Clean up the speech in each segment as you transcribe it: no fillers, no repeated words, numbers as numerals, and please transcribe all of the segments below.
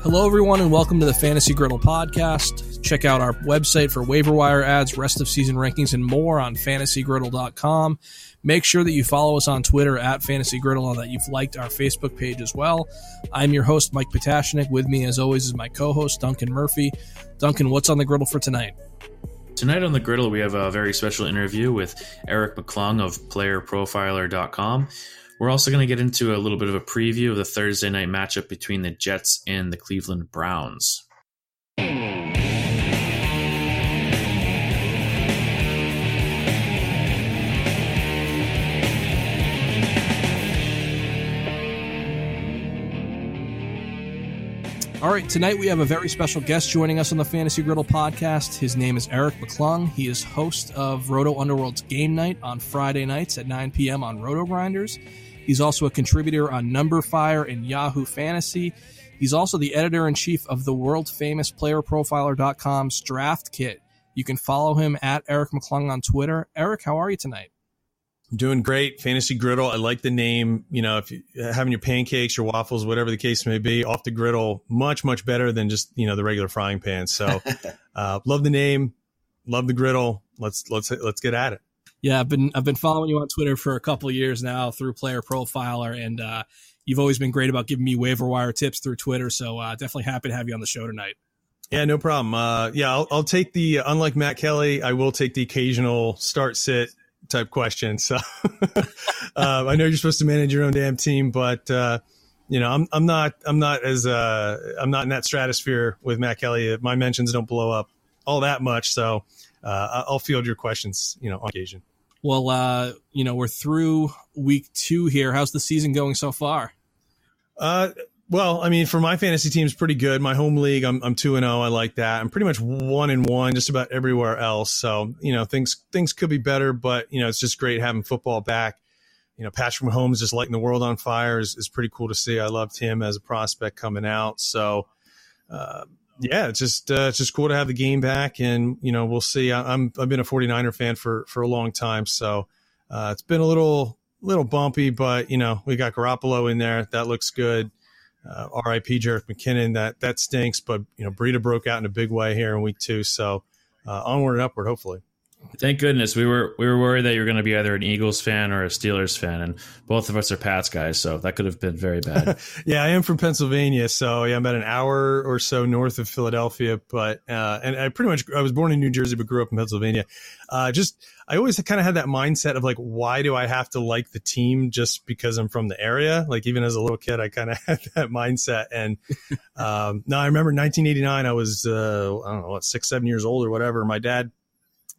Hello, everyone, and welcome to the Fantasy Griddle podcast. Check out our website for waiver wire ads, rest of season rankings, and more on fantasygriddle.com. Make sure that you follow us on Twitter at Fantasy Griddle and that you've liked our Facebook page as well. I'm your host, Mike P-Tash. With me, as always, is my co-host, Duncan Murphy. Duncan, what's on the griddle for tonight? Tonight on the griddle, we have a very special interview with Eric McClung of playerprofiler.com. We're also going to get into a little bit of a preview of the Thursday night matchup between the Jets and the Cleveland Browns. All right, tonight we have a very special guest joining us on the Fantasy Griddle podcast. His name is Eric McClung. He is host of RotoUnderworld's Game Night on Friday nights at 9 p.m. on RotoGrinders. He's also a contributor on NumberFire and Yahoo Fantasy. He's also the editor-in-chief of the world-famous PlayerProfiler.com's Draft Kit. You can follow him at Eric McClung on Twitter. Eric, how are you tonight? I'm doing great. Fantasy Griddle. I like the name. You know, if you're having your pancakes, your waffles, whatever the case may be, off the griddle, much, much better than just, the regular frying pan. So love the name. Love the griddle. Let's get at it. Yeah, I've been following you on Twitter for a couple of years now through Player Profiler, and you've always been great about giving me waiver wire tips through Twitter. So definitely happy to have you on the show tonight. Yeah, no problem. I'll take the unlike Matt Kelly, I will take the occasional start sit type question. So I know you're supposed to manage your own damn team, but I'm not in that stratosphere with Matt Kelly. My mentions don't blow up all that much, so I'll field your questions, on occasion. Well, we're through week 2 here. How's the season going so far? Well, I mean, for my fantasy team, it's pretty good. My home league, I'm 2-0. I like that. I'm pretty much 1-1 just about everywhere else. So, things could be better, but, it's just great having football back. Patrick Mahomes just lighting the world on fire is pretty cool to see. I loved him as a prospect coming out. So, it's just cool to have the game back, and we'll see. I've been a 49er fan for a long time, so it's been a little bumpy, but we got Garoppolo in there. That looks good. R.I.P. Jarek McKinnon. That stinks, but Breida broke out in a big way here in week 2, so onward and upward, hopefully. Thank goodness. We were worried that you were going to be either an Eagles fan or a Steelers fan, and both of us are Pats guys, so that could have been very bad. Yeah, I am from Pennsylvania, so I'm about an hour or so north of Philadelphia, but and I was born in New Jersey but grew up in Pennsylvania. I always kind of had that mindset of like, why do I have to like the team just because I'm from the area? Like even as a little kid, I kind of had that mindset. And now I remember 1989, I was 6-7 years old or whatever. My dad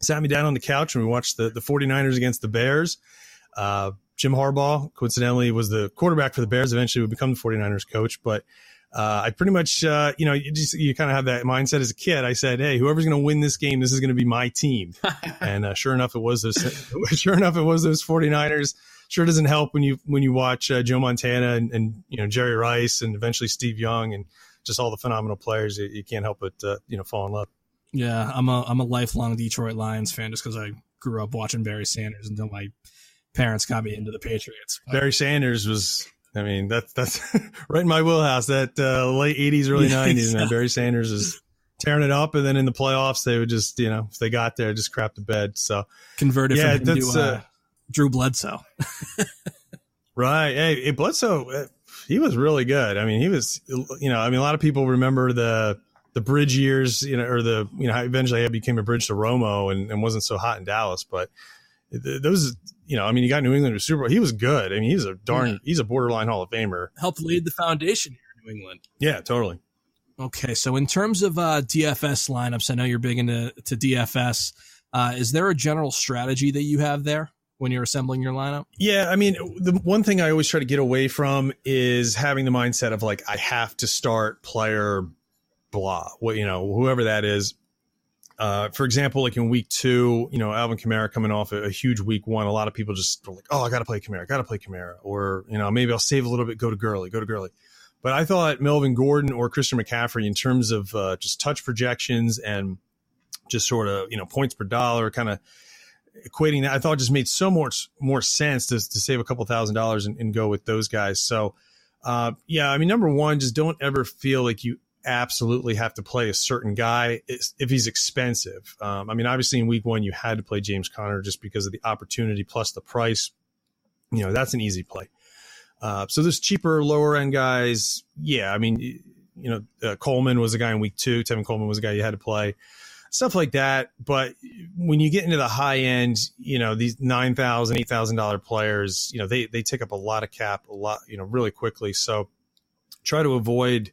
sat me down on the couch and we watched the 49ers against the Bears. Jim Harbaugh, coincidentally, was the quarterback for the Bears. Eventually would become the 49ers coach. But I pretty much, you kind of have that mindset as a kid. I said, hey, whoever's going to win this game, this is going to be my team. And sure enough, it was those 49ers. Sure doesn't help when you watch Joe Montana and Jerry Rice and eventually Steve Young and just all the phenomenal players. You can't help but fall in love. Yeah, I'm a lifelong Detroit Lions fan just because I grew up watching Barry Sanders until my parents got me into the Patriots. Barry Sanders was, that's right in my wheelhouse. That late 80s, early 90s, Exactly. Man. Barry Sanders is tearing it up, and then in the playoffs, they would just, if they got there, just crap the bed. So converted from him to Drew Bledsoe. Right. Hey, Bledsoe, he was really good. I mean, he was, a lot of people remember the bridge years, or how eventually he became a bridge to Romo and wasn't so hot in Dallas. But those, you got New England to Super Bowl. He was good. I mean, he's a borderline Hall of Famer. Helped lead the foundation here in New England. Yeah, totally. Okay, so in terms of DFS lineups, I know you're big into DFS. Is there a general strategy that you have there when you're assembling your lineup? Yeah, I mean, the one thing I always try to get away from is having the mindset of like, I have to start player blah, whoever that is. For example, like in week 2, Alvin Kamara coming off a huge week 1, a lot of people just are like, oh, I got to play Kamara. Or, maybe I'll save a little bit, go to Gurley. But I thought Melvin Gordon or Christian McCaffrey, in terms of just touch projections and just sort of, points per dollar, kind of equating that, I thought just made so much more sense to save a couple $1,000s and go with those guys. So, number one, just don't ever feel like you absolutely have to play a certain guy if he's expensive. I mean, obviously in week 1, you had to play James Conner just because of the opportunity plus the price. That's an easy play. So there's cheaper, lower end guys. Yeah. I mean, Coleman was a guy in week 2. Tevin Coleman was a guy you had to play. Stuff like that. But when you get into the high end, these $9,000, $8,000 players, they take up a lot of cap, really quickly. So try to avoid,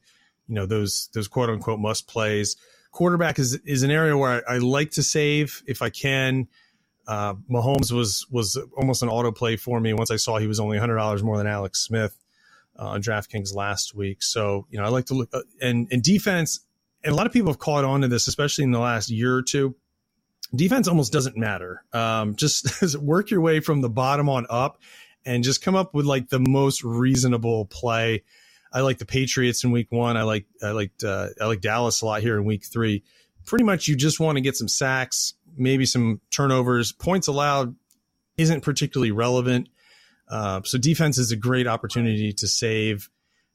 those quote unquote must plays. Quarterback is an area where I like to save if I can. Mahomes was almost an auto play for me once I saw he was only $100 more than Alex Smith on DraftKings last week. So, I like to look and defense. And a lot of people have caught on to this, especially in the last year or two. Defense almost doesn't matter. Just work your way from the bottom on up and just come up with like the most reasonable play. I like the Patriots in week 1. I like Dallas a lot here in week 3. Pretty much you just want to get some sacks, maybe some turnovers. Points allowed isn't particularly relevant. So defense is a great opportunity to save.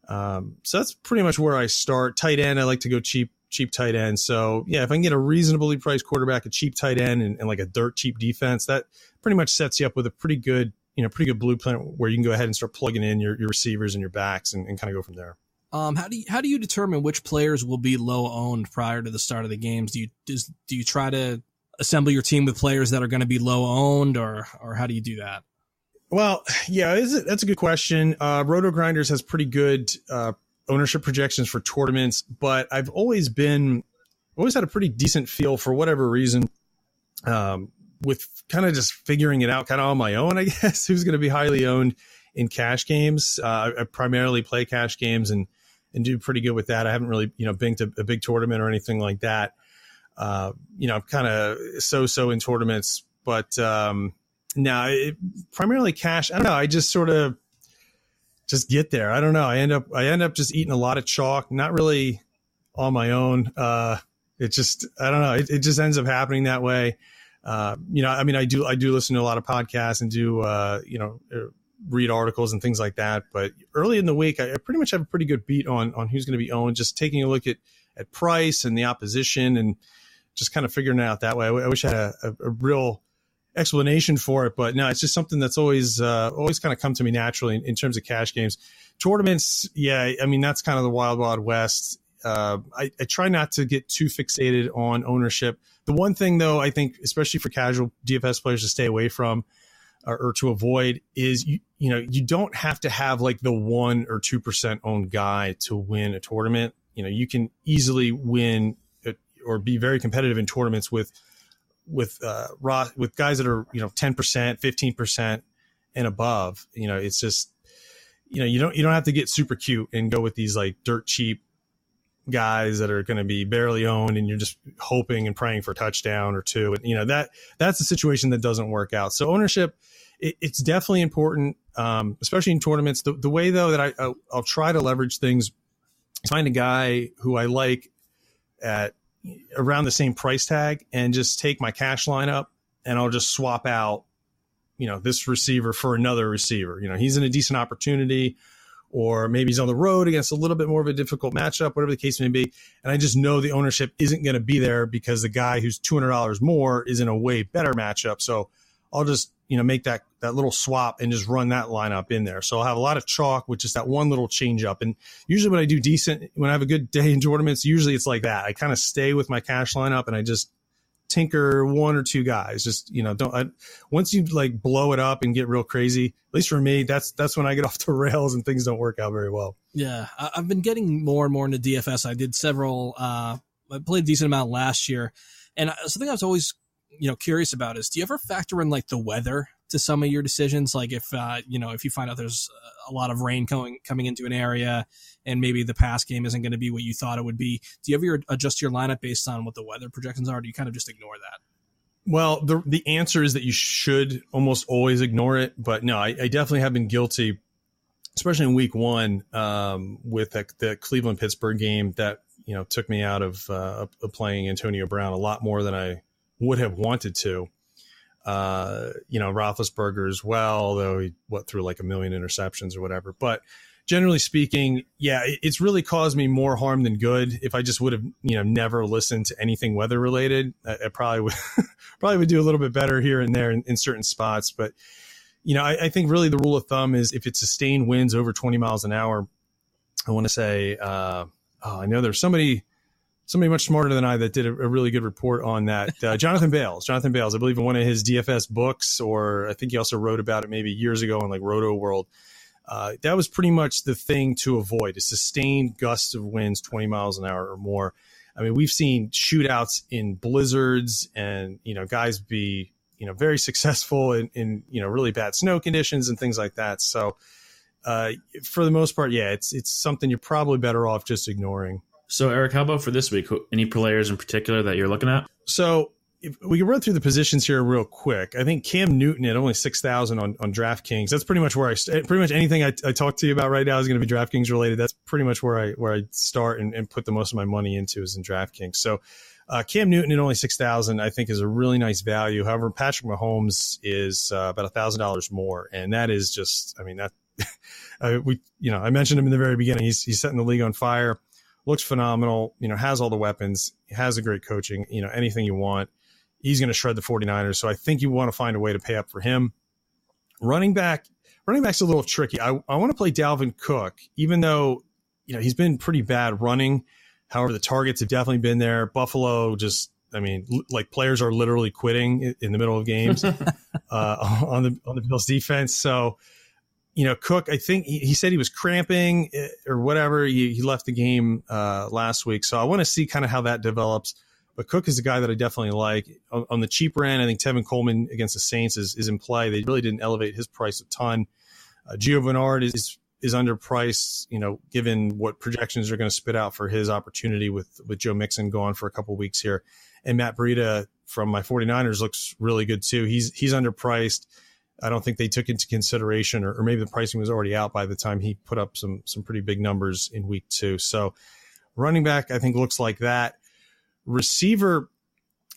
So that's pretty much where I start. Tight end, I like to go cheap tight end. So yeah, if I can get a reasonably priced quarterback, a cheap tight end, and like a dirt cheap defense, that pretty much sets you up with a pretty good blueprint where you can go ahead and start plugging in your receivers and your backs and kind of go from there. How do you determine which players will be low owned prior to the start of the games? Do you try to assemble your team with players that are going to be low owned, or how do you do that? Well, yeah, that's a good question. RotoGrinders has pretty good ownership projections for tournaments, but I've always had a pretty decent feel for whatever reason with kind of just figuring it out kind of on my own, I guess, who's going to be highly owned in cash games. I primarily play cash games and do pretty good with that. I haven't really, been to a big tournament or anything like that. I'm kind of so in tournaments, but no, primarily cash. I don't know. I just sort of just get there. I don't know. I end up just eating a lot of chalk, not really on my own. It just, I don't know. It just ends up happening that way. I do listen to a lot of podcasts and do, read articles and things like that. But early in the week, I pretty much have a pretty good beat on who's going to be owned, just taking a look at price and the opposition and just kind of figuring it out that way. I wish I had a real explanation for it, but no, it's just something that's always kind of come to me naturally in terms of cash games. Tournaments, yeah, I mean, that's kind of the wild west. I try not to get too fixated on ownership. The one thing, though, I think, especially for casual DFS players to stay away from or to avoid is, you don't have to have like the 1 or 2% owned guy to win a tournament. You can easily win or be very competitive in tournaments with guys that are 10%, 15% and above. It's just you don't have to get super cute and go with these like dirt cheap guys that are going to be barely owned and you're just hoping and praying for a touchdown or two. And that's a situation that doesn't work out. So ownership, it's definitely important, especially in tournaments. The way though that I'll try to leverage things is find a guy who I like at around the same price tag and just take my cash lineup and I'll just swap out, this receiver for another receiver. He's in a decent opportunity, or maybe he's on the road against a little bit more of a difficult matchup, whatever the case may be. And I just know the ownership isn't going to be there because the guy who's $200 more is in a way better matchup. So I'll just, make that little swap and just run that lineup in there. So I'll have a lot of chalk with just that one little change up. And usually when I do decent, when I have a good day in tournaments, usually it's like that. I kind of stay with my cash lineup and I just tinker 1 or 2 guys. Just, once you like blow it up and get real crazy, at least for me, that's when I get off the rails and things don't work out very well. Yeah. I've been getting more and more into DFS. I did several, I played a decent amount last year. And something I was always, curious about is, do you ever factor in like the weather to some of your decisions? Like if you find out there's a lot of rain coming into an area and maybe the pass game isn't going to be what you thought it would be, do you ever adjust your lineup based on what the weather projections are? Or do you kind of just ignore that? Well, the answer is that you should almost always ignore it. But no, I definitely have been guilty, especially in week 1 with the Cleveland-Pittsburgh game that, took me out of playing Antonio Brown a lot more than I would have wanted to. Roethlisberger as well, although he threw like 1 million interceptions or whatever. But generally speaking, yeah, it's really caused me more harm than good. If I just would have, never listened to anything weather related, I probably would probably would do a little bit better here and there in certain spots. But, I think really the rule of thumb is if it's sustained winds over 20 miles an hour, I want to say, I know there's somebody much smarter than I that did a really good report on that. Jonathan Bales, I believe in one of his DFS books, or I think he also wrote about it maybe years ago on like RotoWorld. That was pretty much the thing to avoid, a sustained gust of winds 20 miles an hour or more. I mean, we've seen shootouts in blizzards and, guys be, very successful in really bad snow conditions and things like that. So for the most part, yeah, it's something you're probably better off just ignoring. So, Eric, how about for this week? Any players in particular that you're looking at? So, if we can run through the positions here real quick. I think Cam Newton at only 6,000 on DraftKings. That's pretty much where pretty much anything I talk to you about right now is going to be DraftKings related. That's pretty much where I start and put the most of my money into is in DraftKings. So, Cam Newton at only 6,000, I think, is a really nice value. However, Patrick Mahomes is about $1,000 more, and that is just, I mean, that I mentioned him in the very beginning. He's setting the league on fire. Looks phenomenal, has all the weapons, has a great coaching, anything you want. He's going to shred the 49ers. So I think you want to find a way to pay up for him. Running back's a little tricky. I want to play Dalvin Cook, even though, he's been pretty bad running. However, the targets have definitely been there. Buffalo like players are literally quitting in the middle of games on the Bills defense. So, Cook, I think he said he was cramping or whatever. He left the game last week. So I want to see kind of how that develops. But Cook is a guy that I definitely like. On the cheaper end, I think Tevin Coleman against the Saints is in play. They really didn't elevate his price a ton. Gio Bernard is underpriced, given what projections are going to spit out for his opportunity with Joe Mixon gone for a couple weeks here. And Matt Breida from my 49ers looks really good too. He's underpriced. I don't think they took into consideration, or maybe the pricing was already out by the time he put up some pretty big numbers in week 2. So running back, I think, looks like that. Receiver,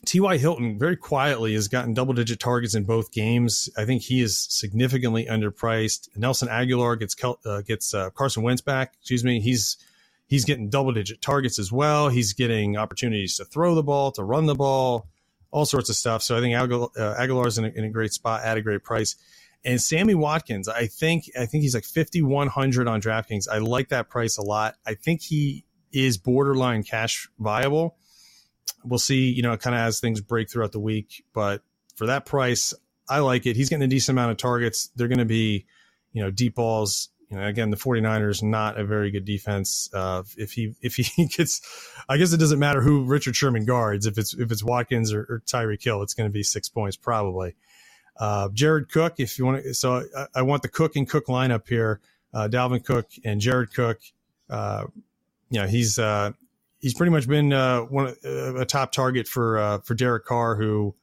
T.Y. Hilton very quietly has gotten double-digit targets in both games. I think he is significantly underpriced. Nelson Aguilar gets Carson Wentz back. He's getting double-digit targets as well. He's getting opportunities to throw the ball, to run the ball, all sorts of stuff. So I think Aguilar's in a great spot at a great price. And Sammy Watkins, I think he's like 5,100 on DraftKings. I like that price a lot. I think he is borderline cash viable. We'll see, kind of as things break throughout the week. But for that price, I like it. He's getting a decent amount of targets. They're going to be, deep balls. Again, the 49ers, not a very good defense. If he gets, I guess it doesn't matter who Richard Sherman guards. If it's Watkins or Tyreek Hill, it's going to be 6 points probably. Jared Cook, if you want to, so I want the Cook and Cook lineup here. Dalvin Cook and Jared Cook. He's pretty much been a top target for Derek Carr, who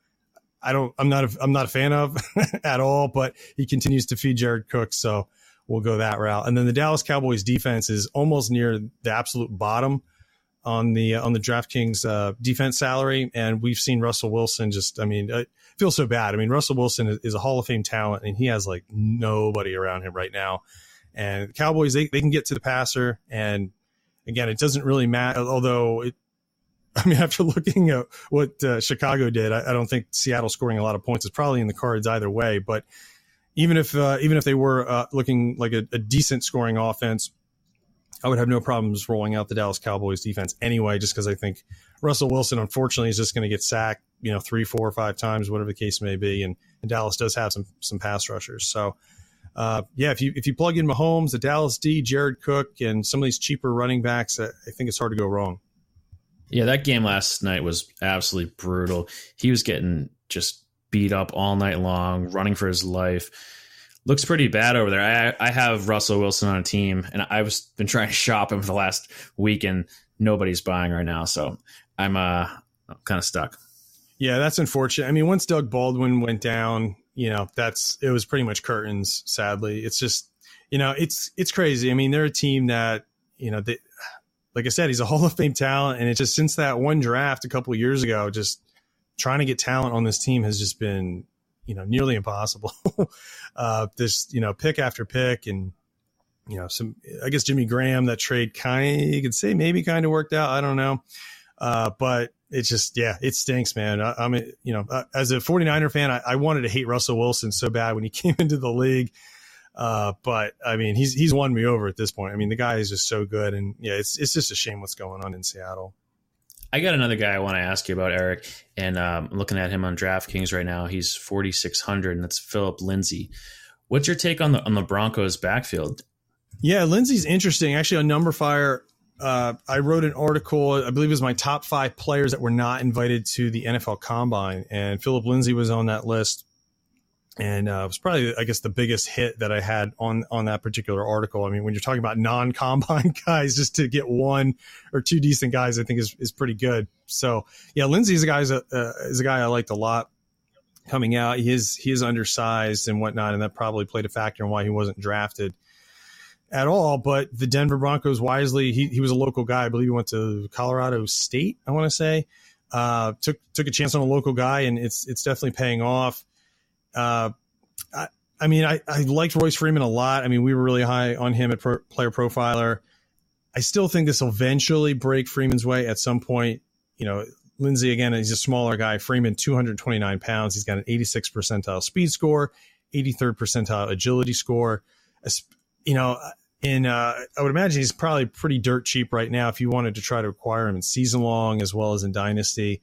I'm not a fan of at all, but he continues to feed Jared Cook, so we'll go that route. And then the Dallas Cowboys defense is almost near the absolute bottom on the DraftKings defense salary, and we've seen Russell Wilson I feel so bad. Russell Wilson is a Hall of Fame talent, and he has like nobody around him right now. And the Cowboys, they can get to the passer, and again, it doesn't really matter, although after looking at what Chicago did, I don't think Seattle scoring a lot of points is probably in the cards either way. But even if they were looking like a decent scoring offense, I would have no problems rolling out the Dallas Cowboys defense anyway, just because I think Russell Wilson, unfortunately, is just going to get sacked, 3, 4, or 5 times, whatever the case may be. And Dallas does have some pass rushers. So, if you plug in Mahomes, the Dallas D, Jared Cook, and some of these cheaper running backs, I think it's hard to go wrong. Yeah, that game last night was absolutely brutal. He was getting just beat up all night long, running for his life. Looks pretty bad over there. I have Russell Wilson on a team, and I've been trying to shop him for the last week, and nobody's buying right now. So I'm kind of stuck. Yeah, that's unfortunate. Once Doug Baldwin went down, it was pretty much curtains, sadly. It's just, it's crazy. They're a team that, like I said, he's a Hall of Fame talent. And it's just since that one draft a couple of years ago, just trying to get talent on this team has just been, nearly impossible. Pick after pick. And I guess Jimmy Graham, that trade you could say maybe kind of worked out. I don't know. But it's just, it stinks, man. As a 49er fan, I wanted to hate Russell Wilson so bad when he came into the league. But I mean, he's won me over at this point. I mean, the guy is just so good, and it's just a shame what's going on in Seattle. I got another guy I want to ask you about, Eric, and I'm looking at him on DraftKings right now. He's 4,600, and that's Phillip Lindsey. What's your take on the Broncos backfield? Yeah, Lindsey's interesting. Actually, on Number Fire, I wrote an article, I believe it was my top 5 players that were not invited to the NFL Combine, and Phillip Lindsey was on that list. And it was probably, I guess, the biggest hit that I had on that particular article. I mean, when you're talking about non-combine guys, just to get 1 or 2 decent guys, I think is pretty good. So, yeah, Lindsey is a guy I liked a lot coming out. He is undersized and whatnot, and that probably played a factor in why he wasn't drafted at all. But the Denver Broncos wisely, he was a local guy. I believe he went to Colorado State, I want to say. Took a chance on a local guy, and it's definitely paying off. I liked Royce Freeman a lot. I mean, we were really high on him at Player Profiler. I still think this will eventually break Freeman's way at some point. Lindsey, again, he's a smaller guy. Freeman, 229 pounds. He's got an 86th percentile speed score, 83rd percentile agility score. I would imagine he's probably pretty dirt cheap right now if you wanted to try to acquire him in season long as well as in Dynasty.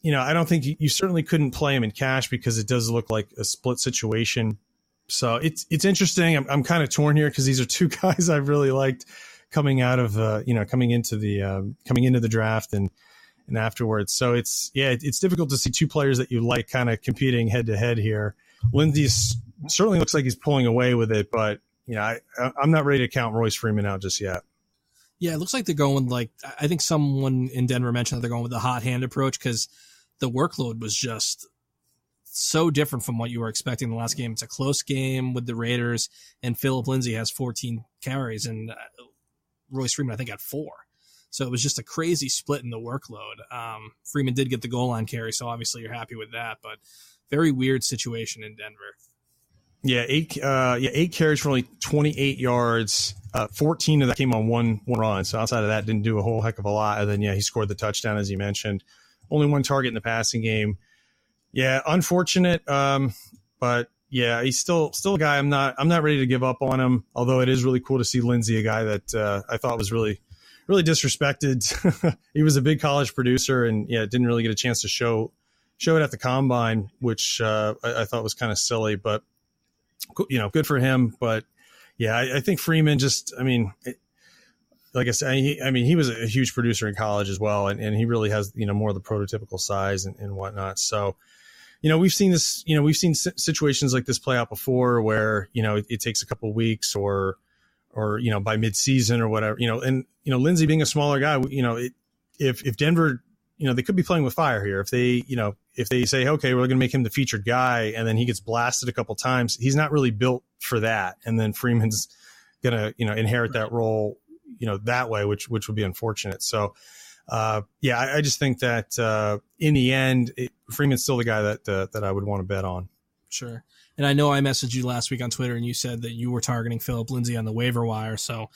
I don't think you certainly couldn't play him in cash because it does look like a split situation. So it's interesting. I'm kind of torn here because these are 2 guys I really liked coming out of coming into the draft and afterwards. So it's difficult to see 2 players that you like kind of competing head to head here. Lindsey certainly looks like he's pulling away with it, but I'm not ready to count Royce Freeman out just yet. Yeah, it looks like they're going I think someone in Denver mentioned that they're going with the hot hand approach because the workload was just so different from what you were expecting in the last game. It's a close game with the Raiders, and Phillip Lindsey has 14 carries, and Royce Freeman, I think, had 4. So it was just a crazy split in the workload. Freeman did get the goal line carry, so obviously you're happy with that, but very weird situation in Denver. Yeah, 8 carries for only 28 yards. 14 of that came on one run. So outside of that, didn't do a whole heck of a lot. And then, he scored the touchdown, as you mentioned. Only 1 target in the passing game. Yeah, unfortunate. But yeah, he's still a guy. I'm not ready to give up on him. Although it is really cool to see Lindsey, a guy that I thought was really, really disrespected. He was a big college producer, and didn't really get a chance to show it at the Combine, which I thought was kind of silly. But good for him. But yeah, I think Freeman like I said, he was a huge producer in college as well, and he really has more of the prototypical size and whatnot. So, we've seen this, we've seen situations like this play out before, where it takes a couple of weeks or by midseason or whatever. And Lindsey being a smaller guy, if Denver, they could be playing with fire here. If they say, okay, we're going to make him the featured guy, and then he gets blasted a couple times, he's not really built for that. And then Freeman's going to inherit that role that way, which would be unfortunate. So, I just think that in the end, Freeman's still the guy that I would want to bet on. Sure. And I know I messaged you last week on Twitter, and you said that you were targeting Phillip Lindsey on the waiver wire. So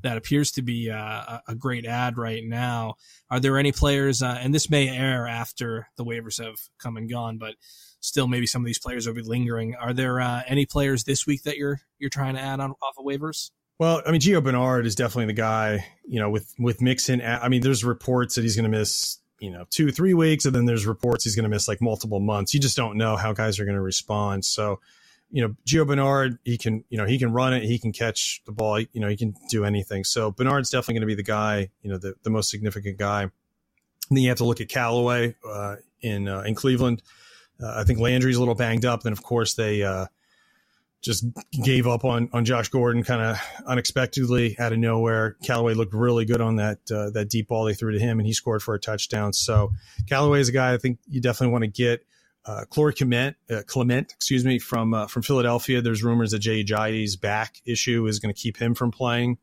that appears to be a great ad right now. Are there any players, and this may air after the waivers have come and gone, but still maybe some of these players will be lingering. Are there any players this week that you're trying to add on off of waivers? Well, Gio Bernard is definitely the guy, with Mixon. There's reports that he's going to miss, 2-3 weeks. And then there's reports he's going to miss like multiple months. You just don't know how guys are going to respond. So, Gio Bernard, he can run it. He can catch the ball. He can do anything. So Bernard's definitely going to be the guy, the most significant guy. And then you have to look at Callaway in Cleveland. I think Landry's a little banged up. Then, of course, they just gave up on Josh Gordon kind of unexpectedly out of nowhere. Callaway looked really good on that deep ball they threw to him, and he scored for a touchdown. So Callaway is a guy I think you definitely want to get. Corey Clement, from Philadelphia. There's rumors that Jay Ajayi's back issue is going to keep him from playing.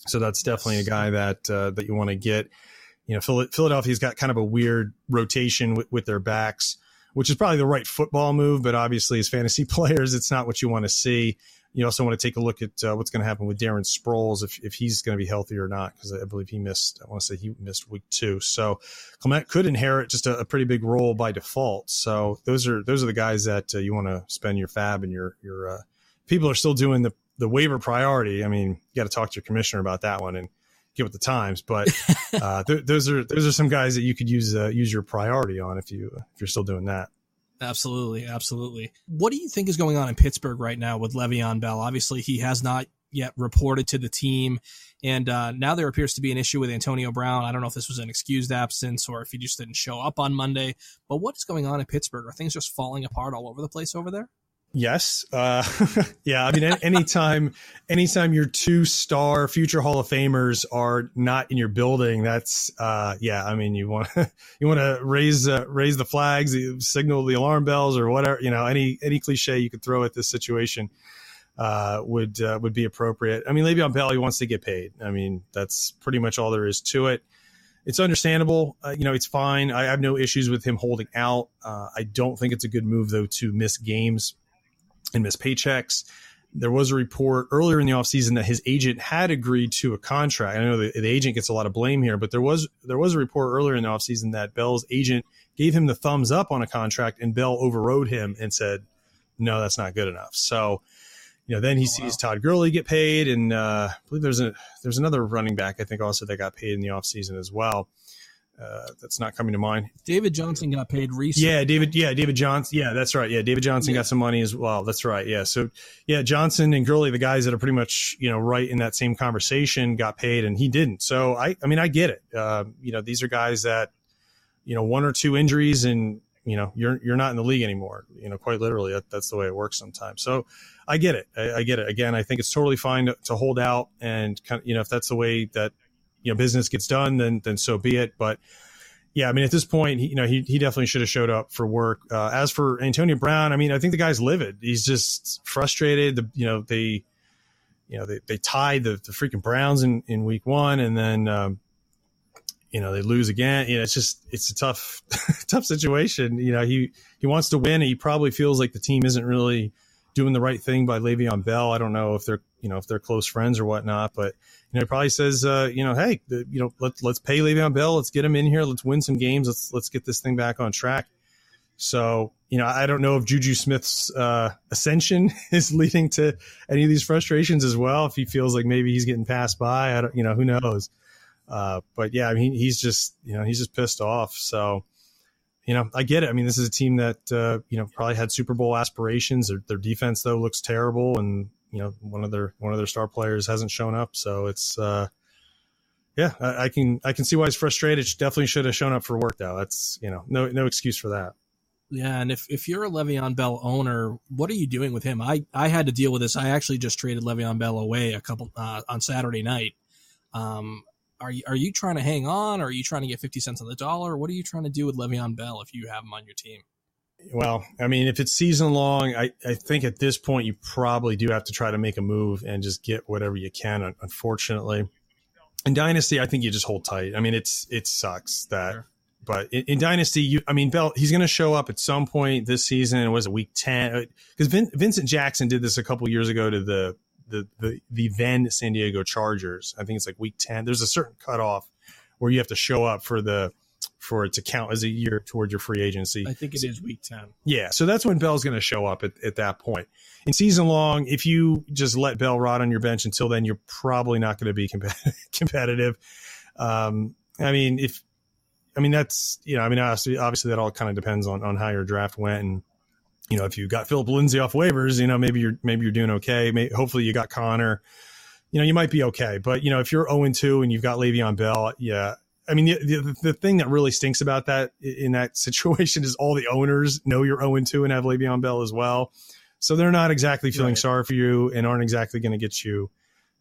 So that's definitely a guy that you want to get. Philadelphia's got kind of a weird rotation with their backs, which is probably the right football move, but obviously as fantasy players, it's not what you want to see. you also want to take a look at what's going to happen with Darren Sproles if he's going to be healthy or not, because I believe he missed week 2. So Clement could inherit just a pretty big role by default. So those are the guys that you want to spend your fab, and your people are still doing the waiver priority. I mean, you got to talk to your commissioner about that one and get with the times. But those are some guys that you could use your priority on if you're still doing that. Absolutely. What do you think is going on in Pittsburgh right now with Le'Veon Bell? Obviously, he has not yet reported to the team, and now there appears to be an issue with Antonio Brown. I don't know if this was an excused absence or if he just didn't show up on Monday, but what is going on in Pittsburgh? Are things just falling apart all over the place over there? Yes. Yeah. I mean, anytime your 2-star future Hall of Famers are not in your building, that's, yeah. I mean, you want to raise the flags, signal the alarm bells, or whatever, any cliche you could throw at this situation, would be appropriate. I mean, Le'Veon Bell, he wants to get paid. I mean, that's pretty much all there is to it. It's understandable. It's fine. I have no issues with him holding out. I don't think it's a good move, though, to miss games and miss paychecks. There was a report earlier in the offseason that his agent had agreed to a contract. I know the agent gets a lot of blame here, but there was a report earlier in the offseason that Bell's agent gave him the thumbs up on a contract, and Bell overrode him and said, no, that's not good enough. So, then he sees Todd Gurley get paid, and I believe there's another running back, I think, also that got paid in the offseason as well. That's not coming to mind. David Johnson got paid recently. David Johnson. Yeah, that's right. Yeah, David Johnson got some money as well. That's right. Yeah. So, yeah, Johnson and Gurley, the guys that are pretty much, right in that same conversation, got paid, and he didn't. So, I mean, I get it. These are guys that, 1 or 2 injuries and, you're not in the league anymore. Quite literally, that's the way it works sometimes. So, I get it. I get it. Again, I think it's totally fine to hold out, and kind of, if that's the way that business gets done, then so be it. But yeah, I mean, at this point, he definitely should have showed up for work. As for Antonio Brown, I mean, I think the guy's livid. He's just frustrated. They tied the freaking Browns in week 1, and then they lose again. It's a tough situation. He wants to win. He probably feels like the team isn't really doing the right thing by Le'Veon Bell. I don't know if they're close friends or whatnot, but he probably says, hey, let's pay Le'Veon Bell. Let's get him in here. Let's win some games. Let's get this thing back on track. So, I don't know if Juju Smith's ascension is leading to any of these frustrations as well. If he feels like maybe he's getting passed by, who knows? But yeah, I mean, he's just pissed off. So, I get it. I mean, this is a team that, probably had Super Bowl aspirations. Their defense, though, looks terrible. And, one of their star players hasn't shown up. So it's, yeah, I can see why he's frustrated. Definitely should have shown up for work, though. That's, no excuse for that. Yeah. And if you're a Le'Veon Bell owner, what are you doing with him? I had to deal with this. I actually just traded Le'Veon Bell away on Saturday night. Are you trying to hang on? Or are you trying to get 50 cents on the dollar? What are you trying to do with Le'Veon Bell if you have him on your team? Well, I mean, if it's season long, I think at this point you probably do have to try to make a move and just get whatever you can, unfortunately. In Dynasty, I think you just hold tight. I mean, it sucks that. Sure. But in Dynasty, Bell, he's going to show up at some point this season. And was it week 10? Because Vincent Jackson did this a couple years ago to the then San Diego Chargers. I think it's like week 10. There's a certain cutoff where you have to show up for it to count as a year toward your free agency. I think it is week 10. Yeah. So that's when Bell's going to show up at that point. In season long, if you just let Bell rot on your bench until then, you're probably not going to be competitive. Obviously that all kind of depends on how your draft went. And, if you got Phillip Lindsey off waivers, maybe you're doing okay. Hopefully you got Connor, you might be okay. But, if you're 0-2 and you've got Le'Veon Bell, yeah. I mean, the thing that really stinks about that in that situation is all the owners know you're 0-2 and have Le'Veon Bell as well. So they're not exactly feeling sorry for you and aren't exactly going to get you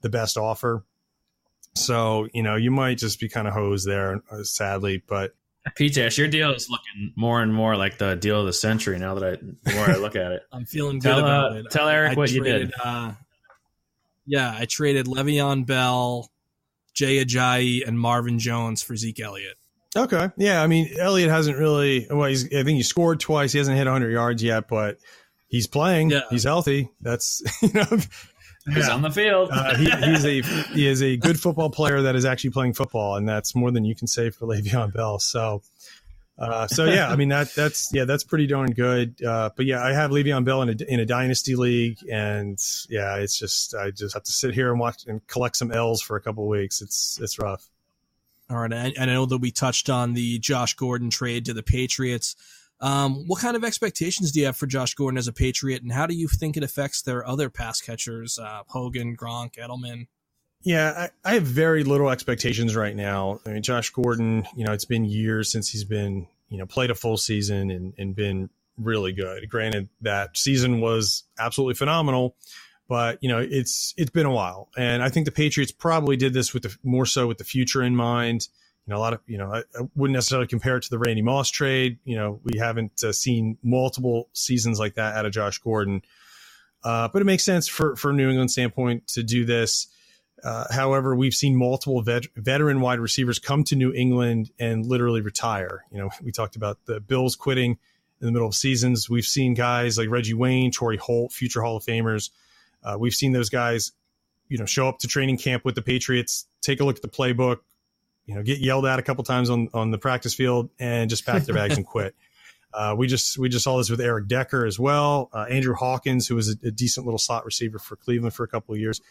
the best offer. So, you might just be kind of hosed there, sadly, but P-Tash, your deal is looking more and more like the deal of the century now that the more I look at it. I'm feeling good about it. Tell Eric what you did. I traded Le'Veon Bell, Jay Ajayi, and Marvin Jones for Zeke Elliott. Okay. Yeah, I mean, Elliott hasn't really – I think he scored twice. He hasn't hit 100 yards yet, but he's playing. Yeah. He's healthy. That's, He's on the field. He is a good football player that is actually playing football, and that's more than you can say for Le'Veon Bell. So yeah, I mean that's pretty darn good. But yeah, I have Le'Veon Bell in a dynasty league, and yeah, it's just I just have to sit here and watch and collect some L's for a couple of weeks. It's rough. All right, and I know that we touched on the Josh Gordon trade to the Patriots. What kind of expectations do you have for Josh Gordon as a Patriot, and how do you think it affects their other pass catchers, Hogan, Gronk, Edelman? Yeah, I have very little expectations right now. I mean, Josh Gordon, it's been years since he's been, played a full season and been really good. Granted, that season was absolutely phenomenal, but, it's been a while. And I think the Patriots probably did this more so with the future in mind. A lot of, I wouldn't necessarily compare it to the Randy Moss trade. We haven't seen multiple seasons like that out of Josh Gordon. But it makes sense for New England standpoint to do this. However, we've seen multiple veteran wide receivers come to New England and literally retire. We talked about the Bills quitting in the middle of seasons. We've seen guys like Reggie Wayne, Torrey Holt, future Hall of Famers. We've seen those guys, show up to training camp with the Patriots, take a look at the playbook, get yelled at a couple times on the practice field and just pack their bags and quit. We just saw this with Eric Decker as well. Andrew Hawkins, who was a decent little slot receiver for Cleveland for a couple of years.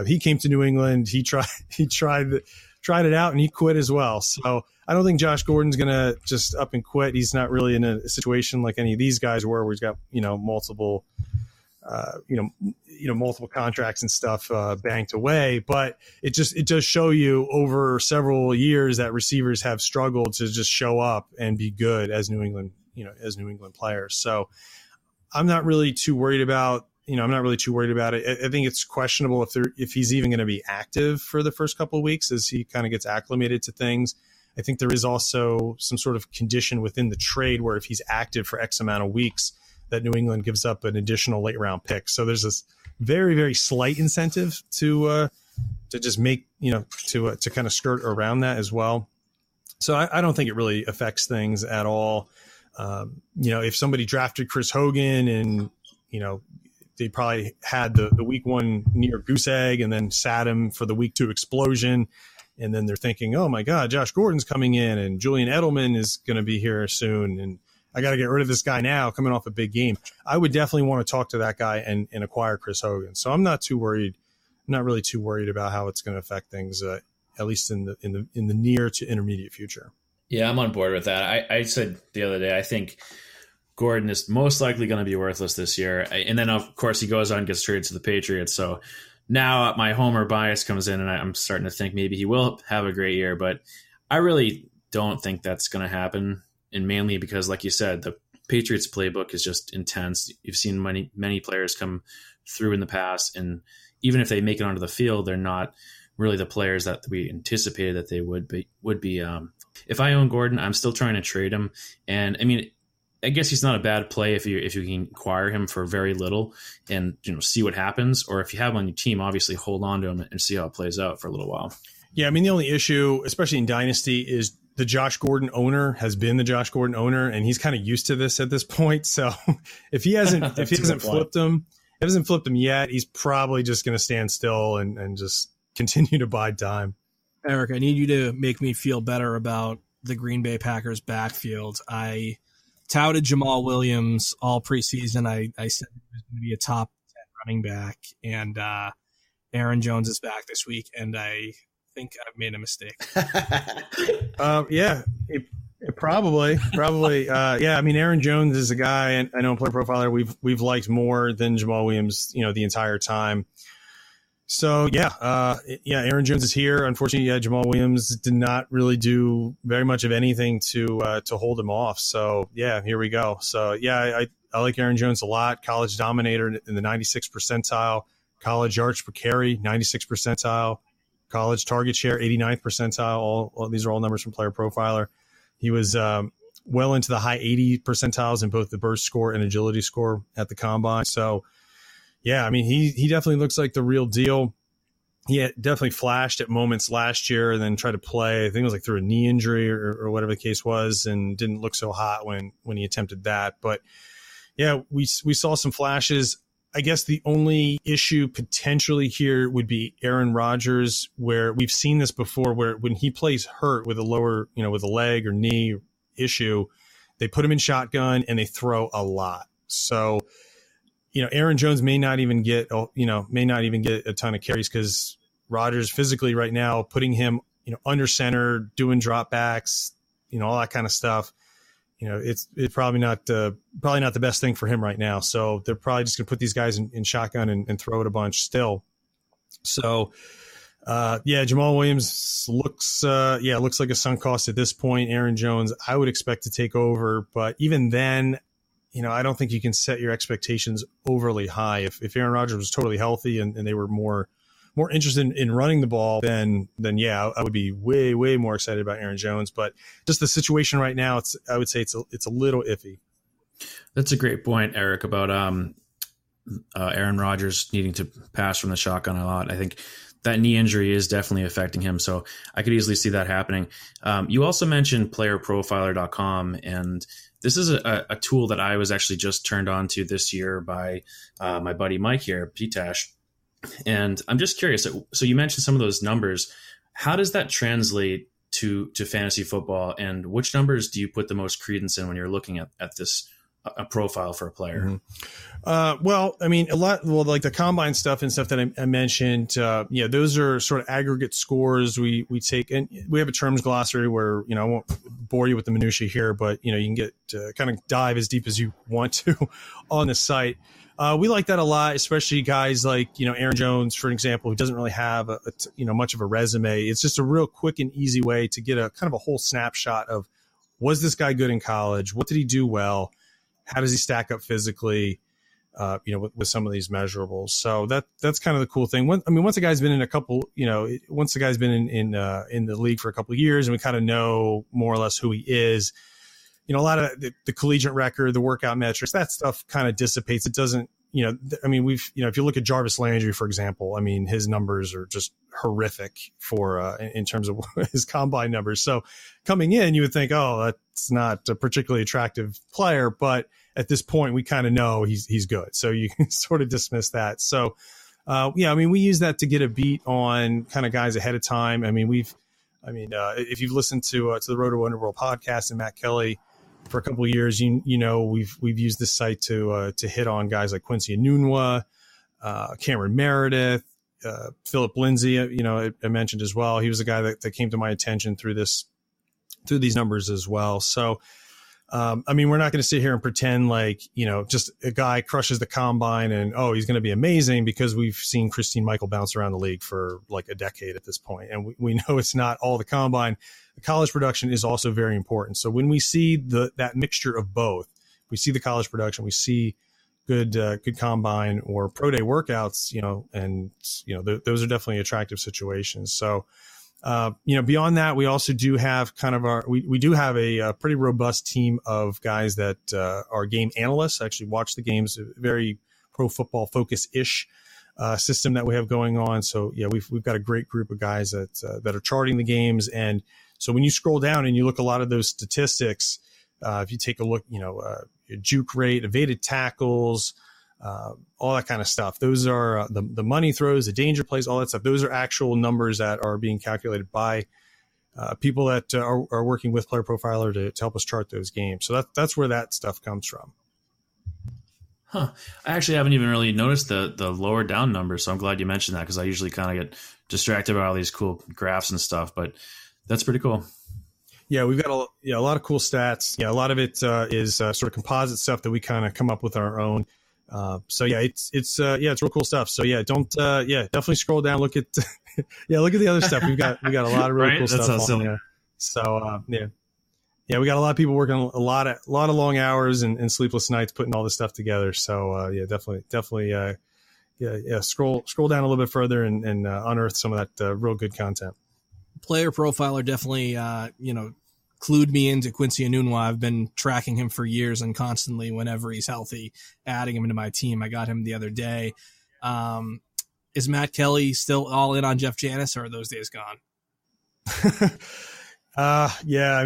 He came to New England. He tried it out and he quit as well. So I don't think Josh Gordon's going to just up and quit. He's not really in a situation like any of these guys where he's got, multiple contracts and stuff banked away, but it does show you over several years that receivers have struggled to just show up and be good as New England players. So I'm not really too worried about it. I think it's questionable if he's even going to be active for the first couple of weeks as he kind of gets acclimated to things. I think there is also some sort of condition within the trade where if he's active for X amount of weeks, that New England gives up an additional late round pick. So there's this very, very slight incentive to just make, to kind of skirt around that as well. So I don't think it really affects things at all. If somebody drafted Chris Hogan and, they probably had the week one near goose egg and then sat him for the week two explosion. And then they're thinking, oh my God, Josh Gordon's coming in and Julian Edelman is going to be here soon. And I got to get rid of this guy now coming off a big game. I would definitely want to talk to that guy and acquire Chris Hogan. So I'm not too worried. I'm not really too worried about how it's going to affect things, at least in the near to intermediate future. Yeah, I'm on board with that. I said the other day, I think Gordon is most likely going to be worthless this year. And then, of course, he goes on and gets traded to the Patriots. So now my homer bias comes in, and I'm starting to think maybe he will have a great year. But I really don't think that's going to happen, and mainly because, like you said, the Patriots playbook is just intense. You've seen many players come through in the past, and even if they make it onto the field, they're not really the players that we anticipated that they would be. If I own Gordon, I'm still trying to trade him, and I mean, I guess he's not a bad play if you can acquire him for very little and see what happens. Or if you have him on your team, obviously hold on to him and see how it plays out for a little while. Yeah, I mean the only issue, especially in Dynasty, is the Josh Gordon owner has been the Josh Gordon owner, and he's kind of used to this at this point. So if he hasn't flipped him yet, he's probably just going to stand still and just continue to bide time. Eric, I need you to make me feel better about the Green Bay Packers backfield. I touted Jamal Williams all preseason. I said he was going to be a top 10 running back, and Aaron Jones is back this week, and I think I've made a mistake. Probably. Yeah. I mean, Aaron Jones is a guy I know in Player Profiler we've liked more than Jamal Williams, the entire time. So Aaron Jones is here. Unfortunately, Jamal Williams did not really do very much of anything to hold him off. So here we go. So I like Aaron Jones a lot. College dominator in the 96th percentile, college yards per carry, 96th percentile, college target share, 89th percentile. All these are all numbers from Player Profiler. He was well into the high 80 percentiles in both the burst score and agility score at the combine. So I mean, he definitely looks like the real deal. He had definitely flashed at moments last year and then tried to play. I think it was like through a knee injury or whatever the case was, and didn't look so hot when he attempted that. But yeah, we saw some flashes. I guess the only issue potentially here would be Aaron Rodgers, where we've seen this before, where when he plays hurt with a lower, with a leg or knee issue, they put him in shotgun and they throw a lot. So, Aaron Jones may not even get a ton of carries because Rodgers physically right now, putting him, under center, doing drop backs, all that kind of stuff. It's probably not the best thing for him right now. So they're probably just going to put these guys in shotgun and throw it a bunch still. So, Jamal Williams looks like a sunk cost at this point. Aaron Jones, I would expect to take over, but even then, I don't think you can set your expectations overly high. If Aaron Rodgers was totally healthy and they were more interested in running the ball, then I would be way, way more excited about Aaron Jones. But just the situation right now, I would say it's a little iffy. That's a great point, Eric, about Aaron Rodgers needing to pass from the shotgun a lot. I think that knee injury is definitely affecting him, so I could easily see that happening. You also mentioned playerprofiler.com, and this is a tool that I was actually just turned on to this year by my buddy Mike here, P-Tash. And I'm just curious. So you mentioned some of those numbers. How does that translate to fantasy football? And which numbers do you put the most credence in when you're looking at this a profile for a player? Well, I mean, like the combine stuff and stuff that I mentioned, those are sort of aggregate scores we take, and we have a terms glossary where, I won't bore you with the minutia here, but, you can get kind of dive as deep as you want to on the site. We like that a lot, especially guys like, Aaron Jones, for example, who doesn't really have much of a resume. It's just a real quick and easy way to get a kind of a whole snapshot of, was this guy good in college? What did he do well? How does he stack up physically, with some of these measurables? So that's kind of the cool thing. Once a guy's been in once a guy's been in the league for a couple of years and we kind of know more or less who he is, a lot of the collegiate record, the workout metrics, that stuff kind of dissipates. It doesn't, if you look at Jarvis Landry, for example, his numbers are just horrific for, in terms of his combine numbers. So coming in, you would think, oh, that's not a particularly attractive player, but at this point we kind of know he's good. So you can sort of dismiss that. So, we use that to get a beat on kind of guys ahead of time. If you've listened to the RotoUnderworld podcast and Matt Kelly for a couple of years, we've used this site to hit on guys like Quincy Enunwa, Cameron Meredith, Phillip Lindsey. I mentioned as well. He was a guy that came to my attention through these numbers as well. So, we're not going to sit here and pretend like just a guy crushes the combine and he's going to be amazing, because we've seen Christine Michael bounce around the league for like a decade at this point, and we know it's not all the combine. The college production is also very important. So when we see that mixture of both, we see the college production, we see good combine or pro day workouts, those are definitely attractive situations. So, beyond that, we also do have we do have a pretty robust team of guys that are game analysts, actually watch the games, a very pro football focus-ish system that we have going on. So we've got a great group of guys that are charting the games. And so when you scroll down and you look a lot of those statistics, if you take a look, juke rate, evaded tackles, all that kind of stuff. Those are the money throws, the danger plays, all that stuff. Those are actual numbers that are being calculated by people that are working with Player Profiler to help us chart those games. So that's where that stuff comes from. Huh. I actually haven't even really noticed the lower down numbers, so I'm glad you mentioned that, because I usually kind of get distracted by all these cool graphs and stuff, but that's pretty cool. Yeah, we've got a lot of cool stats. Yeah, a lot of it is sort of composite stuff that we kind of come up with our own. It's real cool stuff. So definitely scroll down, look at look at the other stuff. We got a lot of really right? cool That's stuff awesome. on there. So we got a lot of people working a lot of long hours and sleepless nights putting all this stuff together. So definitely scroll down a little bit further and unearth some of that real good content. Player Profiler definitely clued me into Quincy Enunwa. I've been tracking him for years and constantly, whenever he's healthy, adding him into my team. I got him the other day. Is Matt Kelly still all in on Jeff Janis, or are those days gone? Yeah.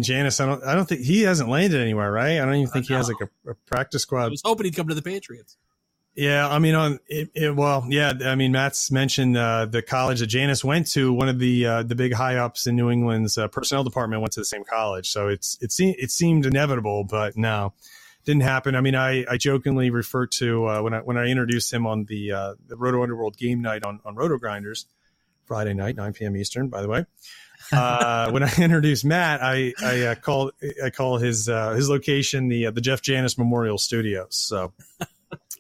Janis, I don't think he hasn't landed anywhere, right? I don't even think he has like a practice squad. I was hoping he'd come to the Patriots. Yeah, Matt's mentioned the college that Janis went to. One of the big high ups in New England's personnel department went to the same college, so it seemed inevitable, but no, didn't happen. I mean, I jokingly referred to when I introduced him on the RotoUnderworld Game Night on RotoGrinders Friday night, 9 p.m. Eastern, by the way. When I introduced Matt, I call his location the Jeff Janis Memorial Studios. So.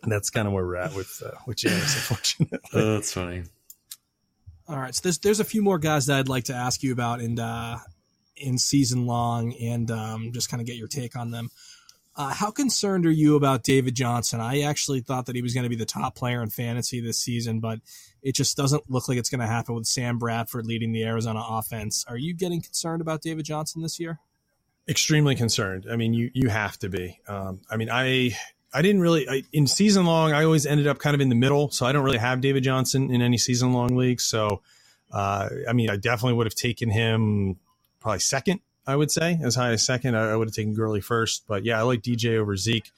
And that's kind of where we're at with Janis, unfortunately. Oh, that's funny. All right, so there's a few more guys that I'd like to ask you about in season long, and just kind of get your take on them. How concerned are you about David Johnson? I actually thought that he was going to be the top player in fantasy this season, but it just doesn't look like it's going to happen with Sam Bradford leading the Arizona offense. Are you getting concerned about David Johnson this year? Extremely concerned. I mean, you have to be. I didn't really in season long. I always ended up kind of in the middle, so I don't really have David Johnson in any season long league. So, I definitely would have taken him probably second. I would say as high as second. I would have taken Gurley first, but yeah, I like DJ over Zeke.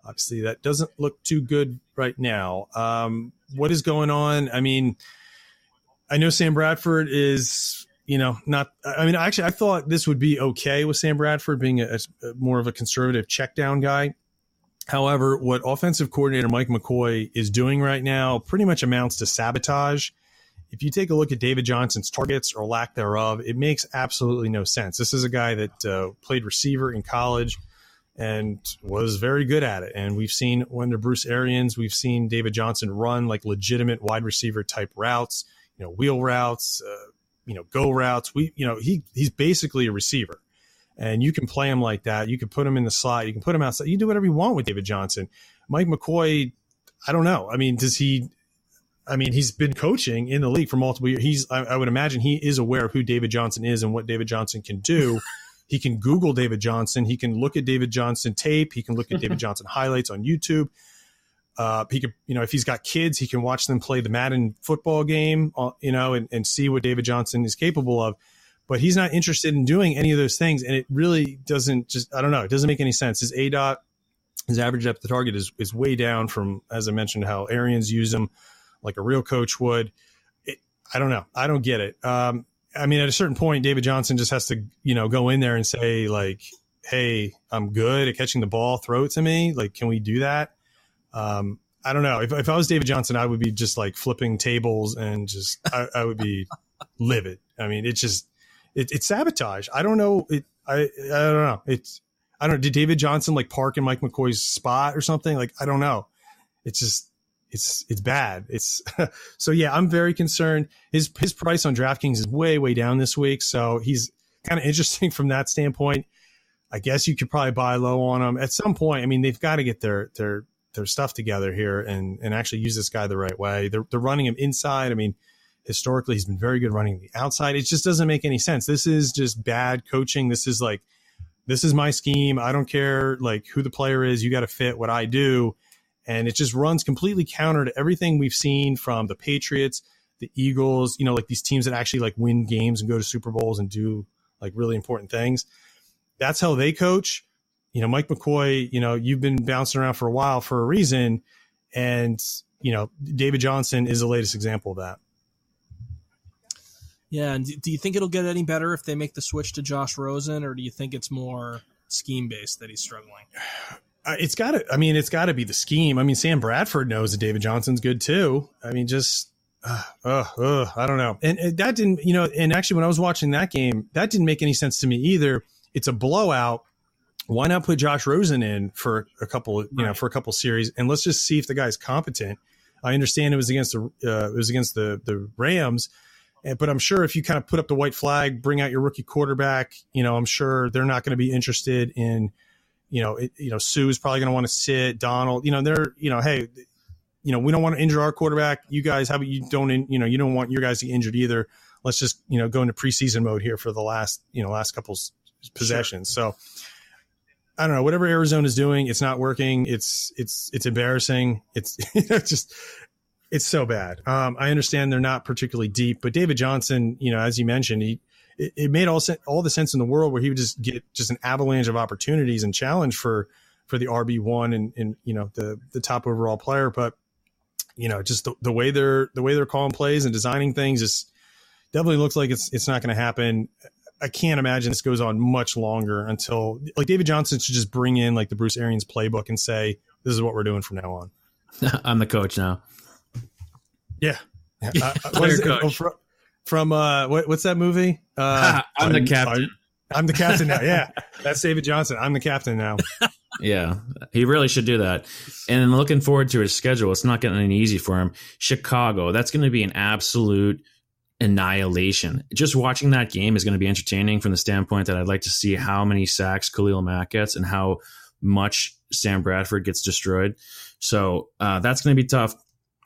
Obviously, that doesn't look too good right now. What is going on? I mean, I know Sam Bradford is. Not. I mean, actually, I thought this would be okay with Sam Bradford being a more of a conservative check down guy. However, what offensive coordinator Mike McCoy is doing right now pretty much amounts to sabotage. If you take a look at David Johnson's targets or lack thereof, it makes absolutely no sense. This is a guy that played receiver in college and was very good at it. And we've seen under Bruce Arians, we've seen David Johnson run like legitimate wide receiver type routes, wheel routes, go routes. He's basically a receiver. And you can play him like that. You can put him in the slot. You can put him outside. You do whatever you want with David Johnson. Mike McCoy, I don't know. I mean, he's been coaching in the league for multiple years. I would imagine he is aware of who David Johnson is and what David Johnson can do. He can Google David Johnson. He can look at David Johnson tape. He can look at David Johnson highlights on YouTube. He could, if he's got kids, he can watch them play the Madden football game, and see what David Johnson is capable of. But he's not interested in doing any of those things. And it really doesn't it doesn't make any sense. His ADOT, his average depth of target is way down from, as I mentioned, how Arians use him like a real coach would. I don't know. I don't get it. At a certain point, David Johnson just has to, go in there and say like, hey, I'm good at catching the ball, throw it to me. Like, can we do that? I don't know. If I was David Johnson, I would be just like flipping tables and just, I would be livid. I mean, it's sabotage. I don't know. I don't know. Did David Johnson like park in Mike McCoy's spot or something? Like, I don't know. It's just, it's bad. So yeah, I'm very concerned. His price on DraftKings is way, way down this week. So he's kind of interesting from that standpoint. I guess you could probably buy low on him at some point. I mean, they've got to get their stuff together here and actually use this guy the right way. They're running him inside. I mean, historically, he's been very good running the outside. It just doesn't make any sense. This is just bad coaching. This is my scheme. I don't care like who the player is. You got to fit what I do. And it just runs completely counter to everything we've seen from the Patriots, the Eagles, like these teams that actually like win games and go to Super Bowls and do like really important things. That's how they coach. Mike McCoy, you've been bouncing around for a while for a reason. And, David Johnson is the latest example of that. Yeah, and do you think it'll get any better if they make the switch to Josh Rosen, or do you think it's more scheme-based that he's struggling? It's got to be the scheme. I mean, Sam Bradford knows that David Johnson's good too. I mean, just, I don't know. And that didn't, and actually when I was watching that game, that didn't make any sense to me either. It's a blowout. Why not put Josh Rosen in for a couple, for a couple series, and let's just see if the guy's competent. I understand it was against the Rams. But I'm sure if you kind of put up the white flag, bring out your rookie quarterback, I'm sure they're not going to be interested in, Sue's probably going to want to sit Darnold, hey, we don't want to injure our quarterback. You guys, how about you don't want your guys to get injured either. Let's just, go into preseason mode here for the last couple possessions. Sure. So I don't know, whatever Arizona's doing, it's not working. It's embarrassing. It's it's so bad. I understand they're not particularly deep, but David Johnson, as you mentioned, it made all the sense in the world where he would just get just an avalanche of opportunities and challenge for the RB1 and the top overall player. But just the way they're calling plays and designing things is definitely looks like it's not going to happen. I can't imagine this goes on much longer until like David Johnson should just bring in like the Bruce Arians playbook and say, this is what we're doing from now on. I'm the coach now. Yeah. Coach. From what's that movie? I'm the captain. I'm the captain now. Yeah. That's David Johnson. I'm the captain now. Yeah, he really should do that. And looking forward to his schedule. It's not getting any easy for him. Chicago, that's going to be an absolute annihilation. Just watching that game is going to be entertaining from the standpoint that I'd like to see how many sacks Khalil Mack gets and how much Sam Bradford gets destroyed. So that's going to be tough.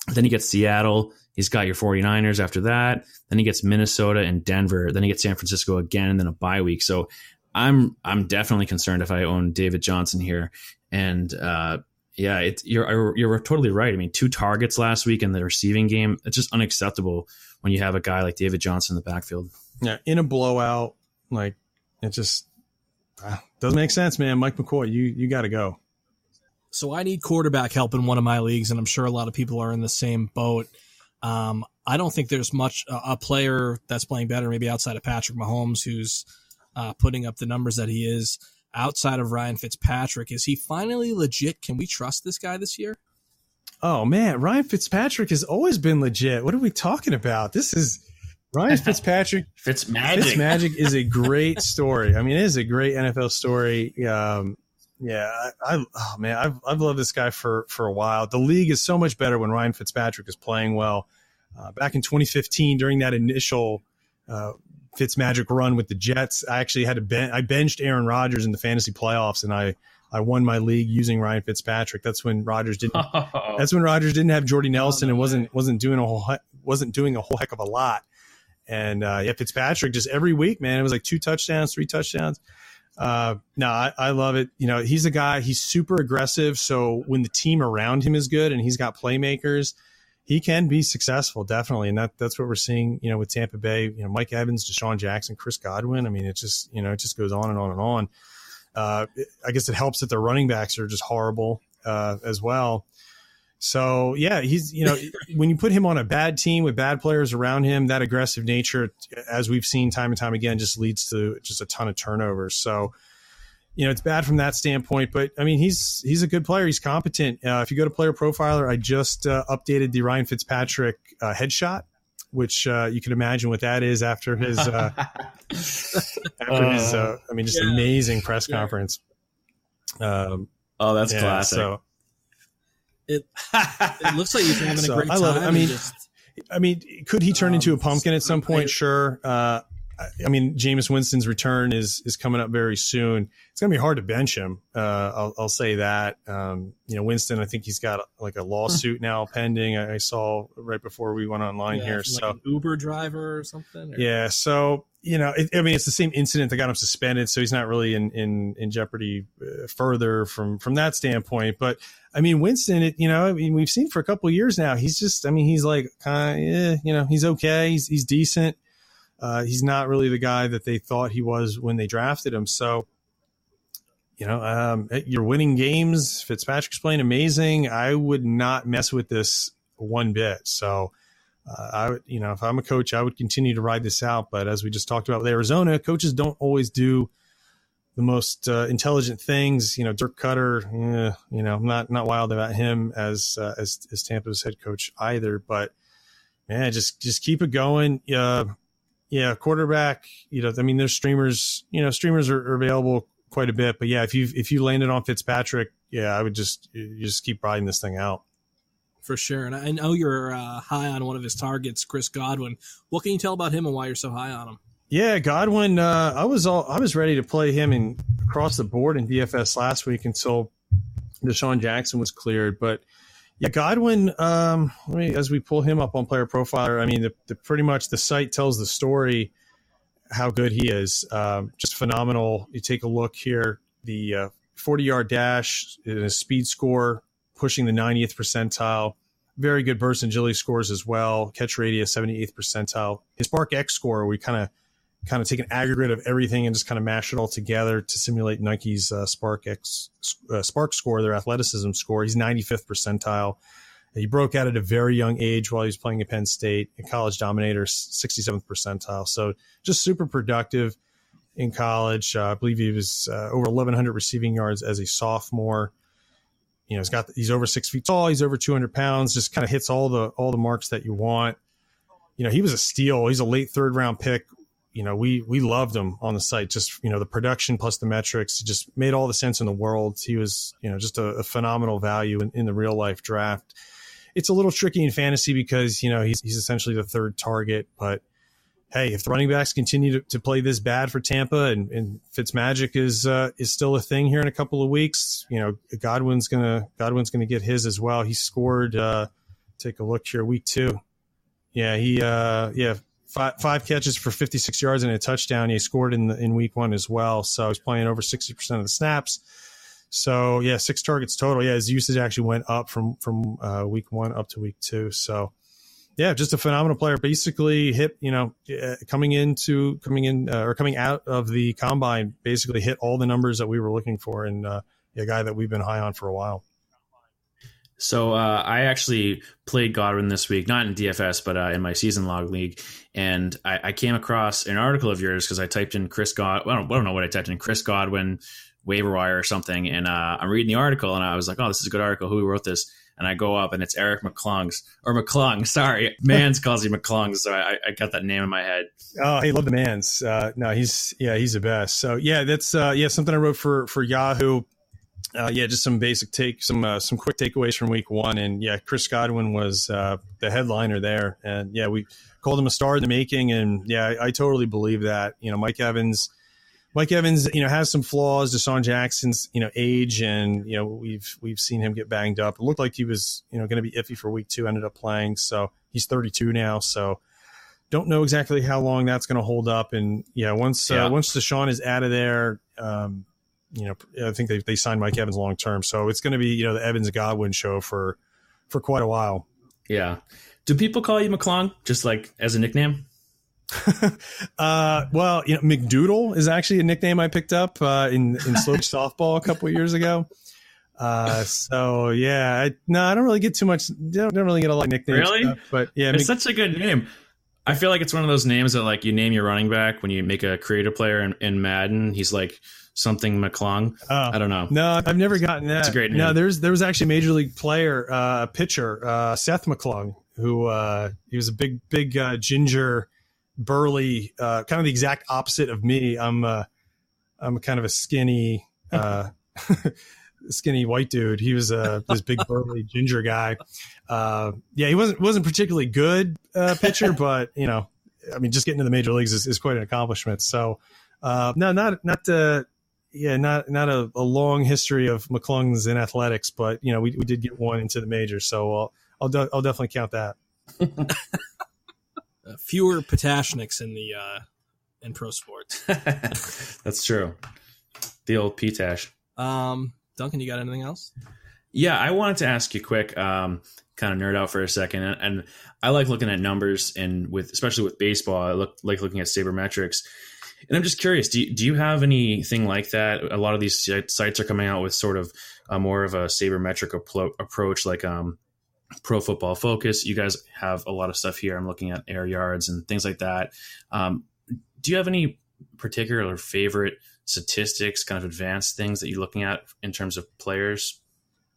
Then he gets Seattle. He's got your 49ers after that. Then he gets Minnesota and Denver. Then he gets San Francisco again and then a bye week. So I'm definitely concerned if I own David Johnson here. And you're totally right. I mean, 2 targets last week in the receiving game. It's just unacceptable when you have a guy like David Johnson in the backfield. Yeah, in a blowout, like it just doesn't make sense, man. Mike McCoy, you got to go. So I need quarterback help in one of my leagues, and I'm sure a lot of people are in the same boat. I don't think there's much a player that's playing better, maybe outside of Patrick Mahomes, who's putting up the numbers that he is, outside of Ryan Fitzpatrick. Is he finally legit? Can we trust this guy this year? Oh, man, Ryan Fitzpatrick has always been legit. What are we talking about? This is Ryan Fitzpatrick. Fitzmagic is a great story. I mean, it is a great NFL story. I've loved this guy for a while. The league is so much better when Ryan Fitzpatrick is playing well. Back in 2015, during that initial Fitzmagic run with the Jets, I actually had I benched Aaron Rodgers in the fantasy playoffs, and I won my league using Ryan Fitzpatrick. That's when Rodgers didn't. That's when Rodgers didn't have Jordy Nelson and wasn't doing a whole heck of a lot. And Fitzpatrick just every week, man, it was like 2 touchdowns, 3 touchdowns. I love it. He's a guy. He's super aggressive. So when the team around him is good and he's got playmakers, he can be successful, definitely. And that's what we're seeing, with Tampa Bay. Mike Evans, Deshaun Jackson, Chris Godwin. I mean, it just goes on and on and on. I guess it helps that their running backs are just horrible as well. So yeah, he's when you put him on a bad team with bad players around him, that aggressive nature, as we've seen time and time again, just leads to just a ton of turnovers. So it's bad from that standpoint. But I mean, he's a good player. He's competent. If you go to Player Profiler, I just updated the Ryan Fitzpatrick headshot, which you can imagine what that is after his amazing press conference. That's classic. So it looks like he's having a great time. I love it. I mean, could he turn into a pumpkin at some point? Sure. Jameis Winston's return is coming up very soon. It's going to be hard to bench him. I'll say that. Winston, I think he's got like a lawsuit now pending. I saw right before we went online here. Like so an Uber driver or something. Yeah. So, it's the same incident that got him suspended. So he's not really in jeopardy further from that standpoint. But I mean, Winston, we've seen for a couple of years now, he's just, he's like, he's okay. He's decent. He's not really the guy that they thought he was when they drafted him. So, you're winning games. Fitzpatrick's playing amazing. I would not mess with this one bit. So, I would, if I'm a coach, I would continue to ride this out. But as we just talked about with Arizona, coaches don't always do the most intelligent things. Dirk Cutter, I'm not wild about him as Tampa's head coach either. But man, just keep it going. Yeah, quarterback. There's streamers. Streamers are available quite a bit. But yeah, if you landed on Fitzpatrick, yeah, I would just keep riding this thing out. For sure. And I know you're high on one of his targets, Chris Godwin. What can you tell about him and why you're so high on him? Yeah, Godwin. I was ready to play him across the board in DFS last week until Deshaun Jackson was cleared. But yeah, Godwin. As we pull him up on Player Profiler, pretty much the site tells the story how good he is. Just phenomenal. You take a look here. The 40-yard dash, his speed score pushing the 90th percentile. Very good burst and agility scores as well. Catch radius, 78th percentile. His Spark X score, we kind of kind of take an aggregate of everything and just kind of mash it all together to simulate Nike's Spark score, their athleticism score. He's 95th percentile. He broke out at a very young age while he was playing at Penn State. A college dominator, 67th percentile. So just super productive in college. I believe he was over 1,100 receiving yards as a sophomore. You know, he's over 6 feet tall. He's over 200 pounds. Just kind of hits all the marks that you want. You know, he was a steal. He's a late 3rd round pick. You know, we loved him on the site. Just, you know, the production plus the metrics just made all the sense in the world. He was, you know, just a phenomenal value in the real life draft. It's a little tricky in fantasy because, you know, he's essentially the 3rd target. But hey, if the running backs continue to play this bad for Tampa and Fitzmagic is still a thing here in a couple of weeks, you know, Godwin's gonna get his as well. He scored. Take a look here, week 2. Yeah, five catches for 56 yards and a touchdown. He scored in week 1 as well. So he's playing over 60% of the snaps. So yeah, 6 targets total. Yeah, his usage actually went up from week 1 up to week 2. So yeah, just a phenomenal player. Basically hit, you know, coming out of the combine, basically hit all the numbers that we were looking for, and a guy that we've been high on for a while. So I actually played Godwin this week, not in DFS, but in my season log league. And I came across an article of yours because I typed in Chris Godwin. I don't know what I typed in, Chris Godwin, waiver wire or something. And I'm reading the article and I was like, oh, this is a good article. Who wrote this? And I go up and it's Eric McClung. Sorry. Mans calls you McClung. So I got that name in my head. Oh, hey, love the Mans. No, he's the best. So yeah, that's something I wrote for Yahoo. Just some basic some quick takeaways from week 1. And yeah, Chris Godwin was the headliner there. And yeah, we called him a star in the making. And yeah, I totally believe that. You know, Mike Evans, you know, has some flaws. Deshaun Jackson's, you know, age, and you know, we've seen him get banged up. It looked like he was, you know, going to be iffy for week 2. Ended up playing, so he's 32 now. So don't know exactly how long that's going to hold up. And yeah, once Deshaun is out of there, you know, I think they signed Mike Evans long term. So it's going to be, you know, the Evans Godwin show for quite a while. Yeah. Do people call you McClung just like as a nickname? Well, you know, McDoodle is actually a nickname I picked up in slow pitch softball a couple of years ago. So yeah, I don't really get too much. Don't really get a lot of nicknames. Really? Stuff, but yeah, it's such a good name. I feel like it's one of those names that like you name your running back when you make a creative player in Madden. He's like something McClung. I don't know. No, I've never gotten that. It's a great name. No, there was actually a major league player, pitcher, Seth McClung, who he was a big ginger, burly, kind of the exact opposite of me. I'm kind of a skinny white dude. He was this big burly ginger guy. Yeah, he wasn't particularly good pitcher, but you know, I mean, just getting to the major leagues is quite an accomplishment. So no, not a long history of McClungs in athletics, but you know, we did get one into the majors, so I'll definitely count that. Fewer Patashniks in pro sports. That's true. The old P-Tash. Duncan, you got anything else? Yeah, I wanted to ask you quick, kind of nerd out for a second, and I like looking at numbers, and especially with baseball, I like looking at sabermetrics. And I'm just curious, do you have anything like that? A lot of these sites are coming out with sort of more of a sabermetric approach, like Pro Football Focus. You guys have a lot of stuff here. I'm looking at air yards and things like that. Do you have any particular favorite statistics, kind of advanced things that you're looking at in terms of players?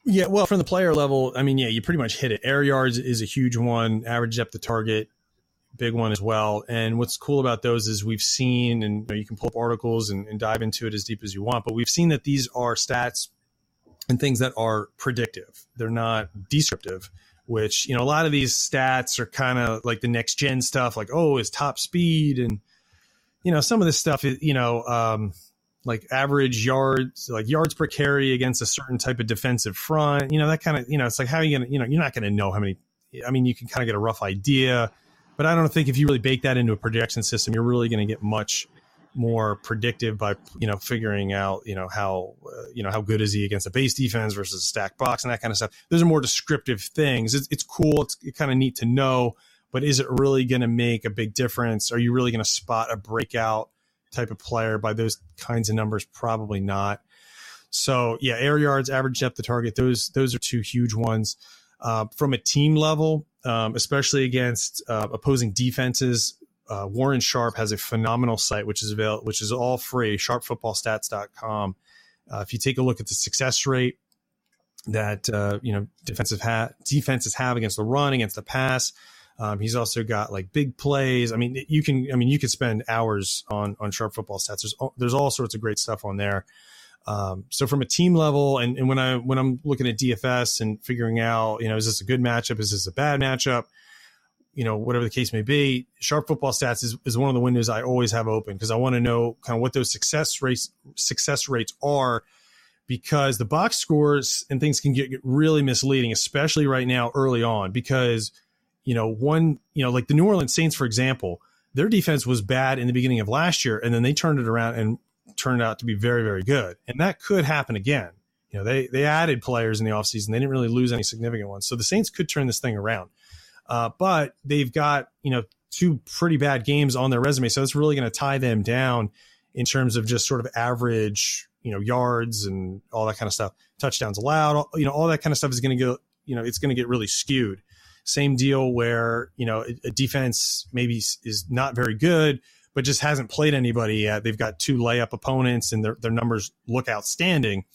Yeah, well, from the player level, I mean, yeah, you pretty much hit it. Air yards is a huge one. Average depth of target, big one as well. And what's cool about those is we've seen, and you can pull up articles and dive into it as deep as you want, but we've seen that these are stats and things that are predictive. They're not descriptive, which, you know, a lot of these stats are kind of like the next gen stuff, like, oh, his top speed. And, you know, some of this stuff is, you know, like average yards, like yards per carry against a certain type of defensive front, you know, that kind of, you know, it's like, how are you going to, you know, you're not going to know how many, I mean, you can kind of get a rough idea, but I don't think if you really bake that into a projection system, you're really going to get much more predictive by, you know, figuring out, how good is he against a base defense versus a stacked box and that kind of stuff. Those are more descriptive things. It's cool. It's kind of neat to know, but is it really going to make a big difference? Are you really going to spot a breakout type of player by those kinds of numbers? Probably not. So yeah, air yards, average depth of target, those are two huge ones. From a team level, especially against opposing defenses, Warren Sharp has a phenomenal site, which is all free, sharpfootballstats.com. If you take a look at the success rate that defenses have against the run, against the pass, he's also got like big plays. You could spend hours on Sharp Football Stats. There's all sorts of great stuff on there. So from a team level, and when I'm looking at DFS and figuring out, is this a good matchup? Is this a bad matchup? Whatever the case may be, Sharp Football Stats is one of the windows I always have open because I want to know kind of what those success rates are, because the box scores and things can get really misleading, especially right now early on, because, like the New Orleans Saints, for example, their defense was bad in the beginning of last year, and then they turned it around and turned out to be very, very good. And that could happen again. They added players in the offseason. They didn't really lose any significant ones. So the Saints could turn this thing around. But they've got, two pretty bad games on their resume. So it's really going to tie them down in terms of just sort of average, yards and all that kind of stuff. Touchdowns allowed, all that kind of stuff is going to go, it's going to get really skewed. Same deal where, a defense maybe is not very good, but just hasn't played anybody yet. They've got 2 layup opponents and their numbers look outstanding.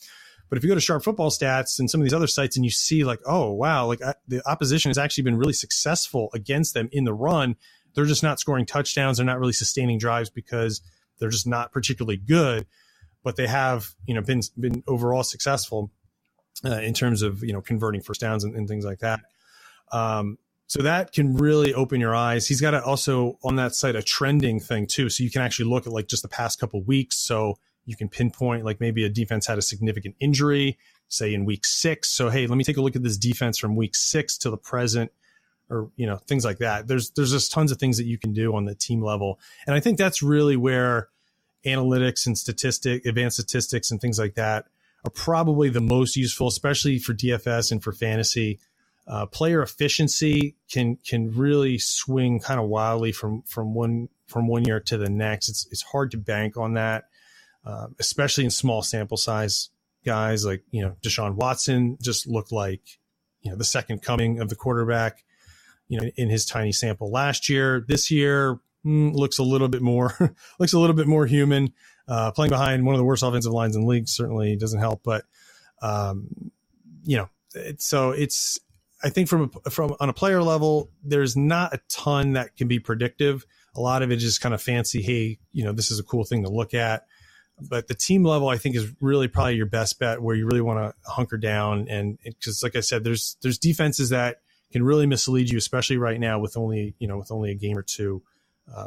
But if you go to Sharp Football Stats and some of these other sites and you see like, oh, wow, like the opposition has actually been really successful against them in the run. They're just not scoring touchdowns. They're not really sustaining drives because they're just not particularly good. But they have, been overall successful in terms of, converting first downs and things like that. So that can really open your eyes. He's got also on that site a trending thing too. So you can actually look at like just the past couple of weeks. So you can pinpoint like maybe a defense had a significant injury, say in week 6. So, hey, let me take a look at this defense from week 6 to the present, or, things like that. There's just tons of things that you can do on the team level. And I think that's really where analytics and advanced statistics and things like that are probably the most useful, especially for DFS and for fantasy. Player efficiency can really swing kind of wildly from one year to the next. It's hard to bank on that. Especially in small sample size guys like, Deshaun Watson just looked like, the second coming of the quarterback, in his tiny sample last year. This year looks a little bit more human. Playing behind one of the worst offensive lines in the league certainly doesn't help. But, I think from on a player level, there's not a ton that can be predictive. A lot of it is just kind of fancy. Hey, this is a cool thing to look at. But the team level, I think, is really probably your best bet where you really want to hunker down. And because, like I said, there's defenses that can really mislead you, especially right now with only a game or two.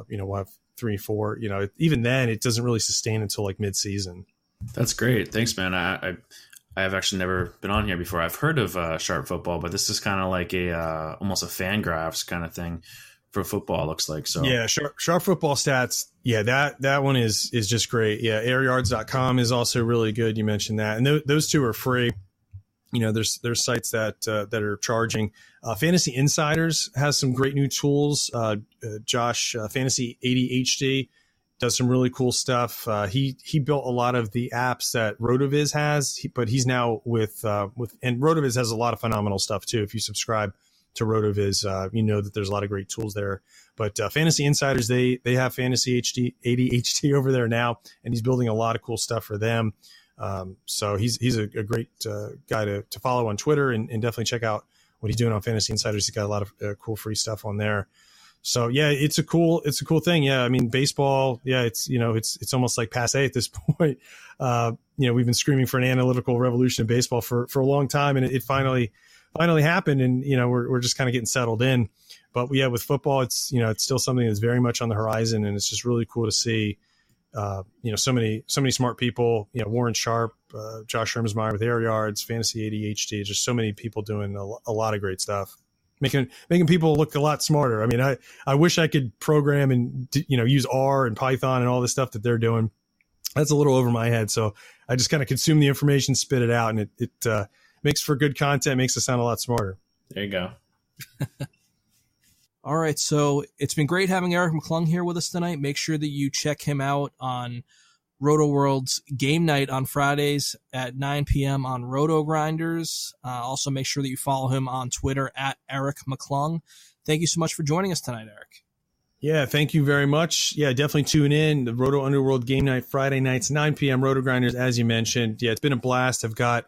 We'll have 3, 4. Even then, it doesn't really sustain until like mid-season. That's great. Thanks, man. I have actually never been on here before. I've heard of Sharp Football, but this is kind of like a almost a Fangraphs kind of thing for football, looks like. So yeah, Sharp Football Stats. Yeah, that one is just great. Yeah, airyards.com is also really good. You mentioned that, and those two are free. There's sites that are charging. Fantasy Insiders has some great new tools. Josh, Fantasy ADHD, does some really cool stuff. He built a lot of the apps that RotoViz has, but he's now with and RotoViz has a lot of phenomenal stuff too. If you subscribe to RotoViz, you know that there's a lot of great tools there. But Fantasy Insiders, they have Fantasy ADHD over there now, and he's building a lot of cool stuff for them. So he's a great guy to follow on Twitter, and definitely check out what he's doing on Fantasy Insiders. He's got a lot of cool free stuff on there. So yeah, it's a cool thing. Yeah, I mean, baseball. Yeah, it's almost like passe at this point. We've been screaming for an analytical revolution in baseball for a long time, and it finally happened. And we're just kind of getting settled in. But yeah, with football, it's still something that's very much on the horizon, and it's just really cool to see. So many smart people. Warren Sharp, Josh Hermsmeyer with Air Yards, Fantasy ADHD. Just so many people doing a lot of great stuff. Making people look a lot smarter. I mean, I wish I could program and use R and Python and all this stuff that they're doing. That's a little over my head. So I just kind of consume the information, spit it out, and it makes for good content, makes us sound a lot smarter. There you go. All right, so it's been great having Eric McClung here with us tonight. Make sure that you check him out on RotoWorld's Game Night on Fridays at 9 p.m. on RotoGrinders. Also, make sure that you follow him on Twitter at Eric McClung. Thank you so much for joining us tonight, Eric. Yeah, thank you very much. Yeah, definitely tune in. The RotoUnderworld Game Night, Friday nights, 9 p.m. RotoGrinders, as you mentioned. Yeah, it's been a blast. I've got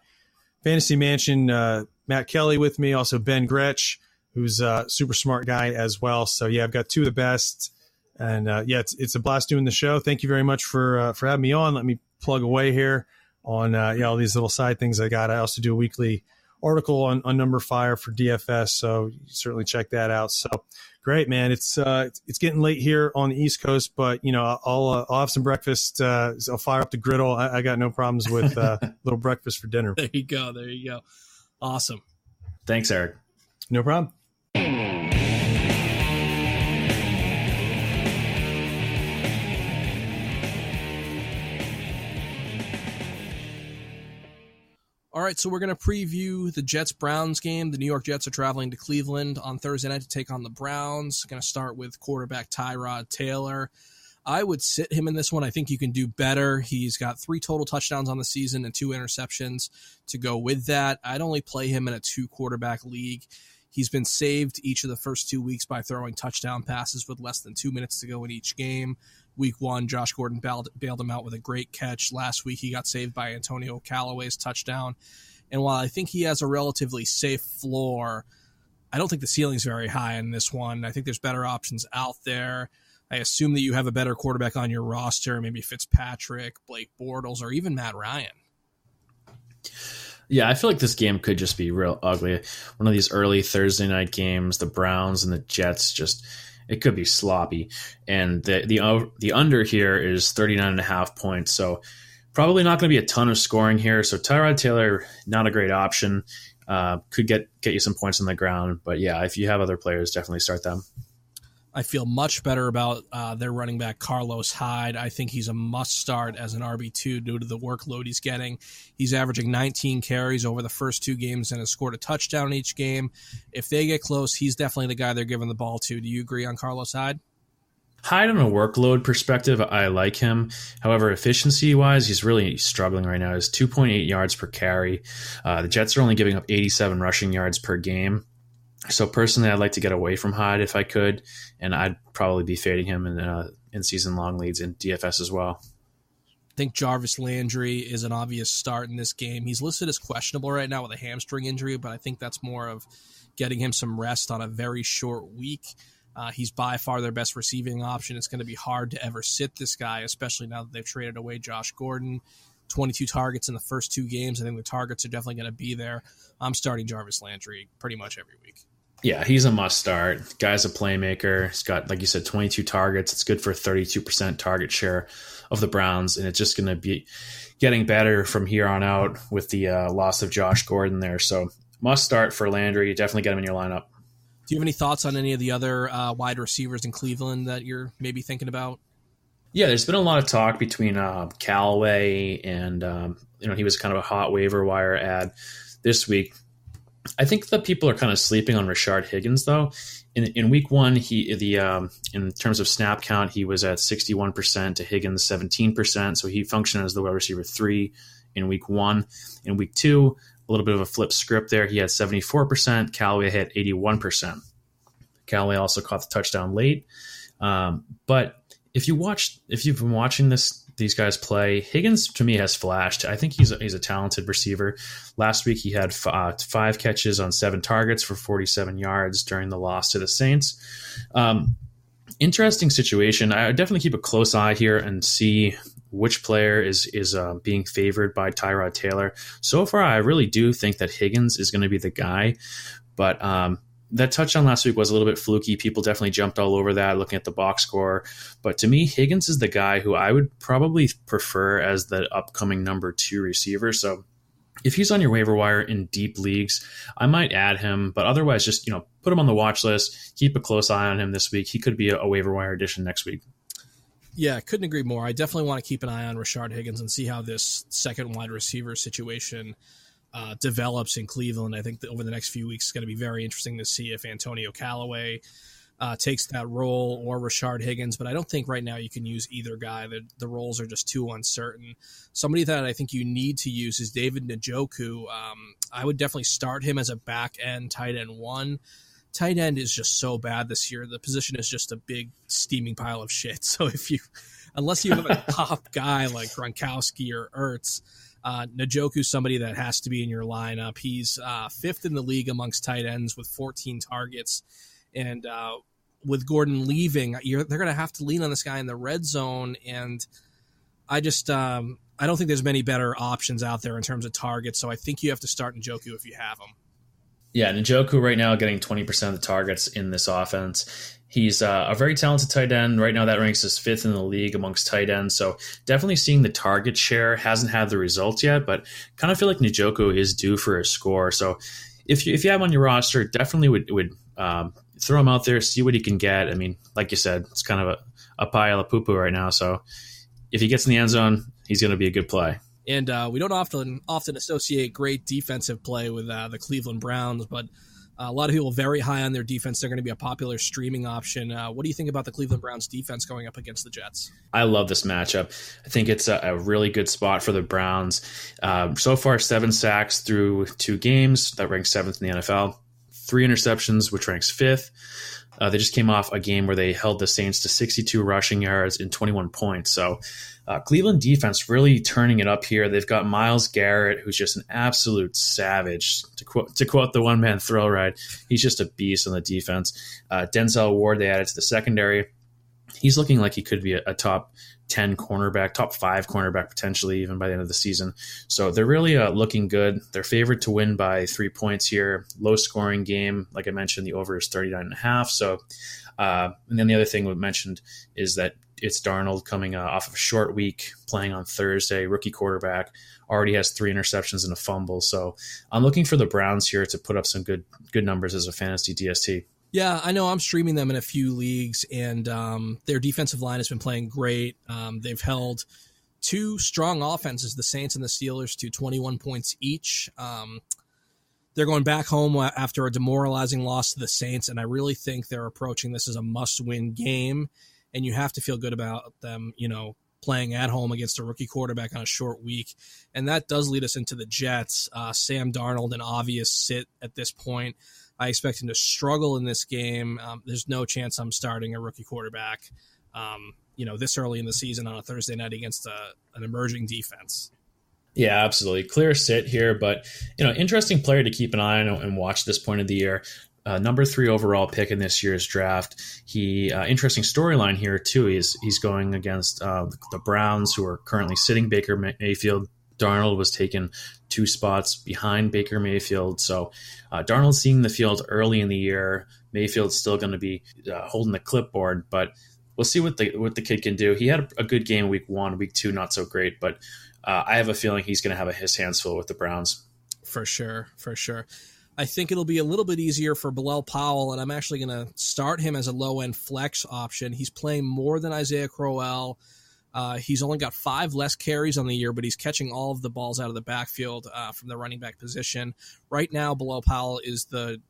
Fantasy Mansion, Matt Kelly with me, also Ben Gretsch, who's a super smart guy as well. So, yeah, I've got two of the best. And, yeah, it's a blast doing the show. Thank you very much for having me on. Let me plug away here on all these little side things I got. I also do a weekly article on Number Fire for DFS, so you certainly check that out. So, great, man. It's getting late here on the East Coast, but, I'll have some breakfast. I'll fire up the griddle. I got no problems with little breakfast for dinner. There you go. Awesome. Thanks, Eric. No problem. All right, so we're going to preview the Jets-Browns game. The New York Jets are traveling to Cleveland on Thursday night to take on the Browns. Going to start with quarterback Tyrod Taylor. I would sit him in this one. I think you can do better. He's got 3 total touchdowns on the season and 2 interceptions to go with that. I'd only play him in a 2-quarterback league. He's been saved each of the first 2 weeks by throwing touchdown passes with less than 2 minutes to go in each game. Week 1, Josh Gordon bailed him out with a great catch. Last week, he got saved by Antonio Callaway's touchdown. And while I think he has a relatively safe floor, I don't think the ceiling's very high in this one. I think there's better options out there. I assume that you have a better quarterback on your roster, maybe Fitzpatrick, Blake Bortles, or even Matt Ryan. Yeah, I feel like this game could just be real ugly. One of these early Thursday night games, the Browns and the Jets, it could be sloppy. And the under here is 39.5 points, so probably not going to be a ton of scoring here. So Tyrod Taylor, not a great option. Could get you some points on the ground. But yeah, if you have other players, definitely start them. I feel much better about their running back, Carlos Hyde. I think he's a must-start as an RB2 due to the workload he's getting. He's averaging 19 carries over the first 2 games and has scored a touchdown in each game. If they get close, he's definitely the guy they're giving the ball to. Do you agree on Carlos Hyde? Hyde on a workload perspective, I like him. However, efficiency-wise, he's really struggling right now. He's 2.8 yards per carry. The Jets are only giving up 87 rushing yards per game. So personally, I'd like to get away from Hyde if I could, and I'd probably be fading him in season-long leagues in DFS as well. I think Jarvis Landry is an obvious start in this game. He's listed as questionable right now with a hamstring injury, but I think that's more of getting him some rest on a very short week. He's by far their best receiving option. It's going to be hard to ever sit this guy, especially now that they've traded away Josh Gordon. 22 targets in the first 2 games. I think the targets are definitely going to be there. I'm starting Jarvis Landry pretty much every week. Yeah, he's a must-start. Guy's a playmaker. He's got, like you said, 22 targets. It's good for 32% target share of the Browns, and it's just going to be getting better from here on out with the loss of Josh Gordon there. So must-start for Landry. Definitely get him in your lineup. Do you have any thoughts on any of the other wide receivers in Cleveland that you're maybe thinking about? Yeah, there's been a lot of talk between Callaway and he was kind of a hot waiver wire ad this week. I think that people are kind of sleeping on Rashard Higgins, though. In week 1, in terms of snap count, he was at 61% to Higgins 17%, so he functioned as the wide receiver 3 in week 1. In week 2, a little bit of a flip script there. He had 74%. Callaway had 81%. Callaway also caught the touchdown late. But if you've been watching these guys play, Higgins to me has flashed. I think he's a talented receiver. Last week he had 5 catches on 7 targets for 47 yards during the loss to the Saints. Interesting situation. I would definitely keep a close eye here and see which player is being favored by Tyrod Taylor. So far, I really do think that Higgins is going to be the guy, but that touchdown last week was a little bit fluky. People definitely jumped all over that looking at the box score. But to me, Higgins is the guy who I would probably prefer as the upcoming number 2 receiver. So if he's on your waiver wire in deep leagues, I might add him. But otherwise, just put him on the watch list. Keep a close eye on him this week. He could be a waiver wire addition next week. Yeah, I couldn't agree more. I definitely want to keep an eye on Rashard Higgins and see how this second wide receiver situation develops in Cleveland. I think that over the next few weeks, it's going to be very interesting to see if Antonio Callaway takes that role, or Rashard Higgins, but I don't think right now you can use either guy. The roles are just too uncertain. Somebody that I think you need to use is David Njoku. I would definitely start him as a back end tight end one. Tight end is just so bad this year. The position is just a big steaming pile of shit. So unless you have a top guy like Gronkowski or Ertz, Njoku's somebody that has to be in your lineup. He's fifth in the league amongst tight ends with 14 targets. And with Gordon leaving, they're going to have to lean on this guy in the red zone. And I just I don't think there's many better options out there in terms of targets. So I think you have to start Njoku if you have him. Yeah, Njoku right now getting 20% of the targets in this offense. He's a very talented tight end. Right now that ranks as fifth in the league amongst tight ends. So definitely seeing the target share. Hasn't had the results yet, but kind of feel like Njoku is due for a score. So if you have him on your roster, definitely would throw him out there, see what he can get. I mean, like you said, it's kind of a pile of poo-poo right now. So if he gets in the end zone, he's going to be a good play. And we don't often associate great defensive play with the Cleveland Browns, but a lot of people very high on their defense. They're going to be a popular streaming option. What do you think about the Cleveland Browns defense going up against the Jets? I love this matchup. I think it's a really good spot for the Browns. So far, 7 sacks through 2 games. That ranks 7th in the NFL. 3 interceptions, which ranks 5th. They just came off a game where they held the Saints to 62 rushing yards and 21 points. So Cleveland defense really turning it up here. They've got Myles Garrett, who's just an absolute savage. To quote the one-man thrill ride, he's just a beast on the defense. Denzel Ward, they added to the secondary. He's looking like he could be a top 10 cornerback, top 5 cornerback potentially even by the end of the season. So they're really looking good. They're favored to win by 3 points here. Low scoring game. Like I mentioned, the over is 39.5. So, and then the other thing we mentioned is that it's Darnold coming off of a short week, playing on Thursday, rookie quarterback, already has 3 interceptions and a fumble. So I'm looking for the Browns here to put up some good numbers as a fantasy DST. Yeah, I know I'm streaming them in a few leagues, and their defensive line has been playing great. They've held 2 strong offenses, the Saints and the Steelers, to 21 points each. They're going back home after a demoralizing loss to the Saints, and I really think they're approaching this as a must-win game, and you have to feel good about them, playing at home against a rookie quarterback on a short week. And that does lead us into the Jets. Sam Darnold, an obvious sit at this point. I expect him to struggle in this game. There's no chance I'm starting a rookie quarterback, this early in the season on a Thursday night against an emerging defense. Yeah, absolutely. Clear sit here, but, interesting player to keep an eye on and watch this point of the year. Number 3 overall pick in this year's draft. Interesting storyline here, too. He's going against the Browns, who are currently sitting Baker Mayfield. Darnold was taken 2 spots behind Baker Mayfield. So Darnold seeing the field early in the year. Mayfield's still going to be holding the clipboard, but we'll see what the kid can do. He had a good game week 1, week 2, not so great, but I have a feeling he's going to have his hands full with the Browns. For sure. I think it'll be a little bit easier for Bilal Powell, and I'm actually going to start him as a low-end flex option. He's playing more than Isaiah Crowell. He's only got 5 less carries on the year, but he's catching all of the balls out of the backfield from the running back position. Right now, Bilal Powell is the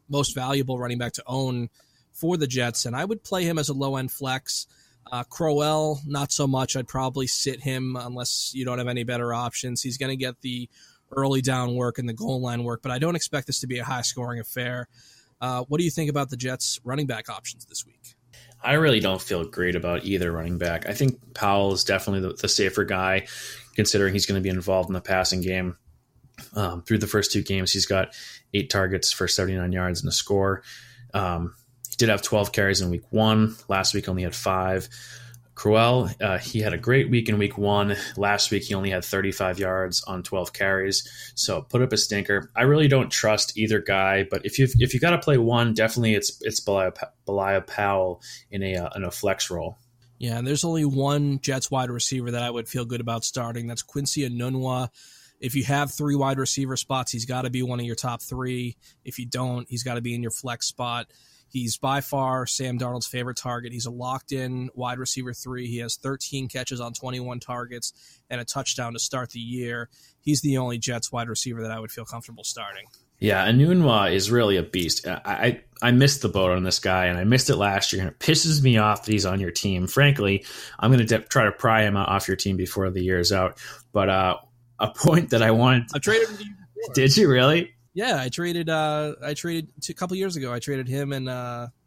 most valuable running back to own for the Jets, and I would play him as a low-end flex. Crowell, not so much. I'd probably sit him unless you don't have any better options. He's going to get the early down work and the goal line work, but I don't expect this to be a high-scoring affair. What do you think about the Jets' running back options this week? I really don't feel great about either running back. I think Powell is definitely the safer guy, considering he's going to be involved in the passing game. Through the first 2 games, he's got 8 targets for 79 yards and a score. He did have 12 carries in week 1. Last week only had 5. Crowell, he had a great week in week 1. Last week he only had 35 yards on 12 carries, so put up a stinker. I really don't trust either guy, but if you got to play one, definitely it's Bilal Powell in a flex role. Yeah, and there's only one Jets wide receiver that I would feel good about starting. That's Quincy Enunwa. If you have 3 wide receiver spots, he's got to be one of your top 3. If you don't, he's got to be in your flex spot. He's by far Sam Darnold's favorite target. He's a locked-in wide receiver 3. He has 13 catches on 21 targets and a touchdown to start the year. He's the only Jets wide receiver that I would feel comfortable starting. Yeah, Enunwa is really a beast. I missed the boat on this guy, and I missed it last year, and it pisses me off that he's on your team. Frankly, I'm going to try to pry him off your team before the year is out. But a point that I wanted... I traded him to you before. Did you really? Yeah, I traded a couple years ago. I traded him and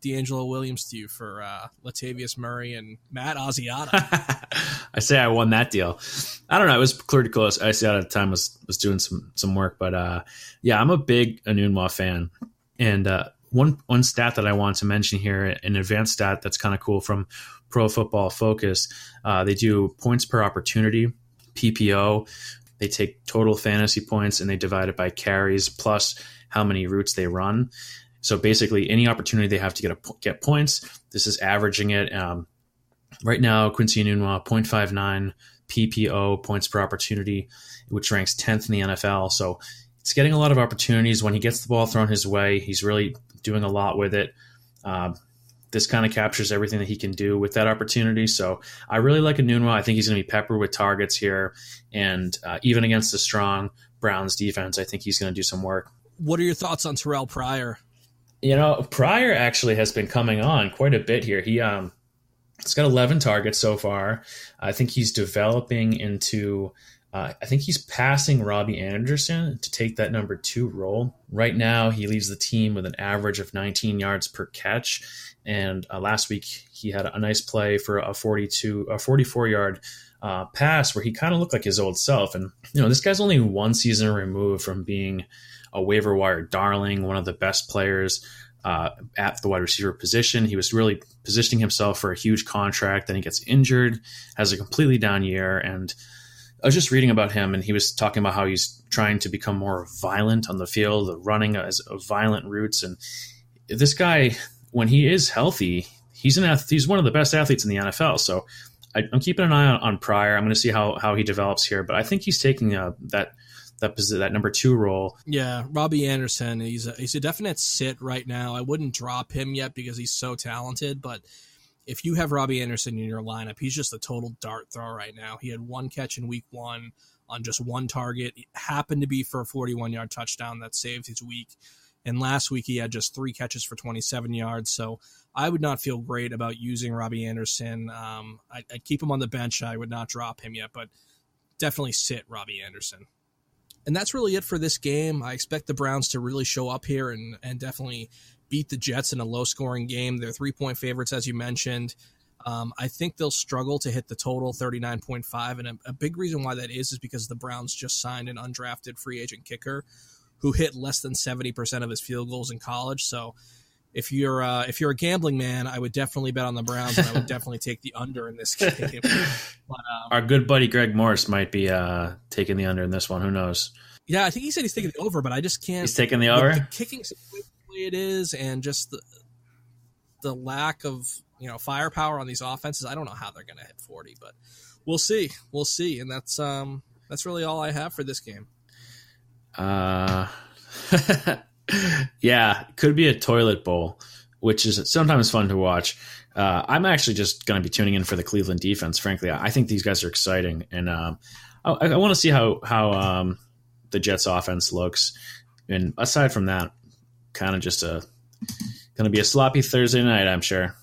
D'Angelo Williams to you for Latavius Murray and Matt Asiata. I say I won that deal. I don't know. It was pretty close. Asiata at the time was doing some work, but yeah, I'm a big Enunwa fan. And one stat that I want to mention here, an advanced stat that's kind of cool from Pro Football Focus. They do points per opportunity, PPO. They take total fantasy points and they divide it by carries plus how many routes they run. So basically, any opportunity they have to get points, this is averaging it. Right now, Quincy Enunwa, 0.59 PPO, points per opportunity, which ranks 10th in the NFL. So it's getting a lot of opportunities. When he gets the ball thrown his way, he's really doing a lot with it. This kind of captures everything that he can do with that opportunity. So I really like Enunwa. I think he's going to be peppered with targets here. And even against the strong Browns defense, I think he's going to do some work. What are your thoughts on Tyrell Pryor? Pryor actually has been coming on quite a bit here. He's got 11 targets so far. I think he's developing into I think he's passing Robby Anderson to take that number 2 role. Right now, he leads the team with an average of 19 yards per catch. And last week, he had a nice play for a 44-yard pass where he kind of looked like his old self. And, this guy's only one season removed from being a waiver wire darling, one of the best players at the wide receiver position. He was really positioning himself for a huge contract. Then he gets injured, has a completely down year. And I was just reading about him, and he was talking about how he's trying to become more violent on the field, running as violent routes. And this guy, when he is healthy, he's one of the best athletes in the NFL. So I'm keeping an eye on Pryor. I'm going to see how he develops here, but I think he's taking that number 2 role. Yeah, Robby Anderson, he's a definite sit right now. I wouldn't drop him yet because he's so talented, but if you have Robby Anderson in your lineup, he's just a total dart thrower right now. He had 1 catch in week 1 on just 1 target. It happened to be for a 41-yard touchdown that saved his week. And last week he had just 3 catches for 27 yards. So I would not feel great about using Robby Anderson. I'd keep him on the bench. I would not drop him yet, but definitely sit Robby Anderson. And that's really it for this game. I expect the Browns to really show up here and definitely beat the Jets in a low-scoring game. They're 3-point favorites, as you mentioned. I think they'll struggle to hit the total 39.5, and a big reason why that is because the Browns just signed an undrafted free agent kicker who hit less than 70% of his field goals in college. So if you're a gambling man, I would definitely bet on the Browns, and I would definitely take the under in this game. But, our good buddy Greg Morris might be taking the under in this one. Who knows? Yeah, I think he said he's taking the over, but I just can't. He's taking the over? The kicking situation the way it is, and just the lack of firepower on these offenses, I don't know how they're going to hit 40, but we'll see. We'll see, and that's really all I have for this game. Yeah, could be a toilet bowl, which is sometimes fun to watch. I'm actually just going to be tuning in for the Cleveland defense. Frankly, I think these guys are exciting, and I want to see how the Jets offense looks. And aside from that, kind of just going to be a sloppy Thursday night, I'm sure.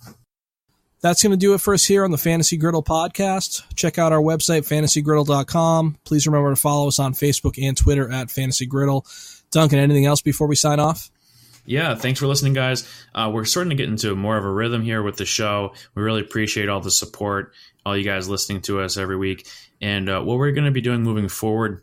That's going to do it for us here on the Fantasy Griddle podcast. Check out our website, fantasygriddle.com. Please remember to follow us on Facebook and Twitter at Fantasy Griddle. Duncan, anything else before we sign off? Yeah, thanks for listening, guys. We're starting to get into more of a rhythm here with the show. We really appreciate all the support, all you guys listening to us every week. And what we're going to be doing moving forward,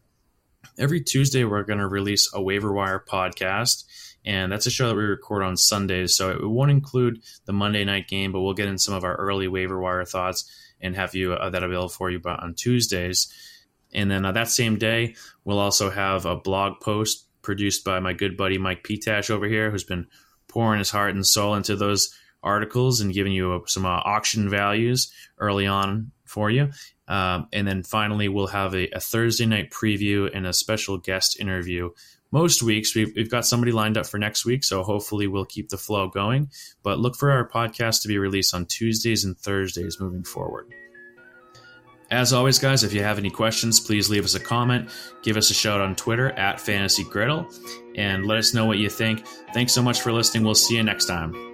every Tuesday we're going to release a waiver wire podcast. And that's a show that we record on Sundays, so it won't include the Monday night game, but we'll get in some of our early waiver wire thoughts and have you that available for you on Tuesdays. And then that same day, we'll also have a blog post produced by my good buddy Mike P-Tash over here, who's been pouring his heart and soul into those articles and giving you some auction values early on for you. And then finally, we'll have a Thursday night preview and a special guest interview. Most weeks, we've got somebody lined up for next week, so hopefully we'll keep the flow going. But look for our podcast to be released on Tuesdays and Thursdays moving forward. As always, guys, if you have any questions, please leave us a comment, give us a shout on Twitter @FantasyGriddle, and let us know what you think. Thanks so much for listening. We'll see you next time.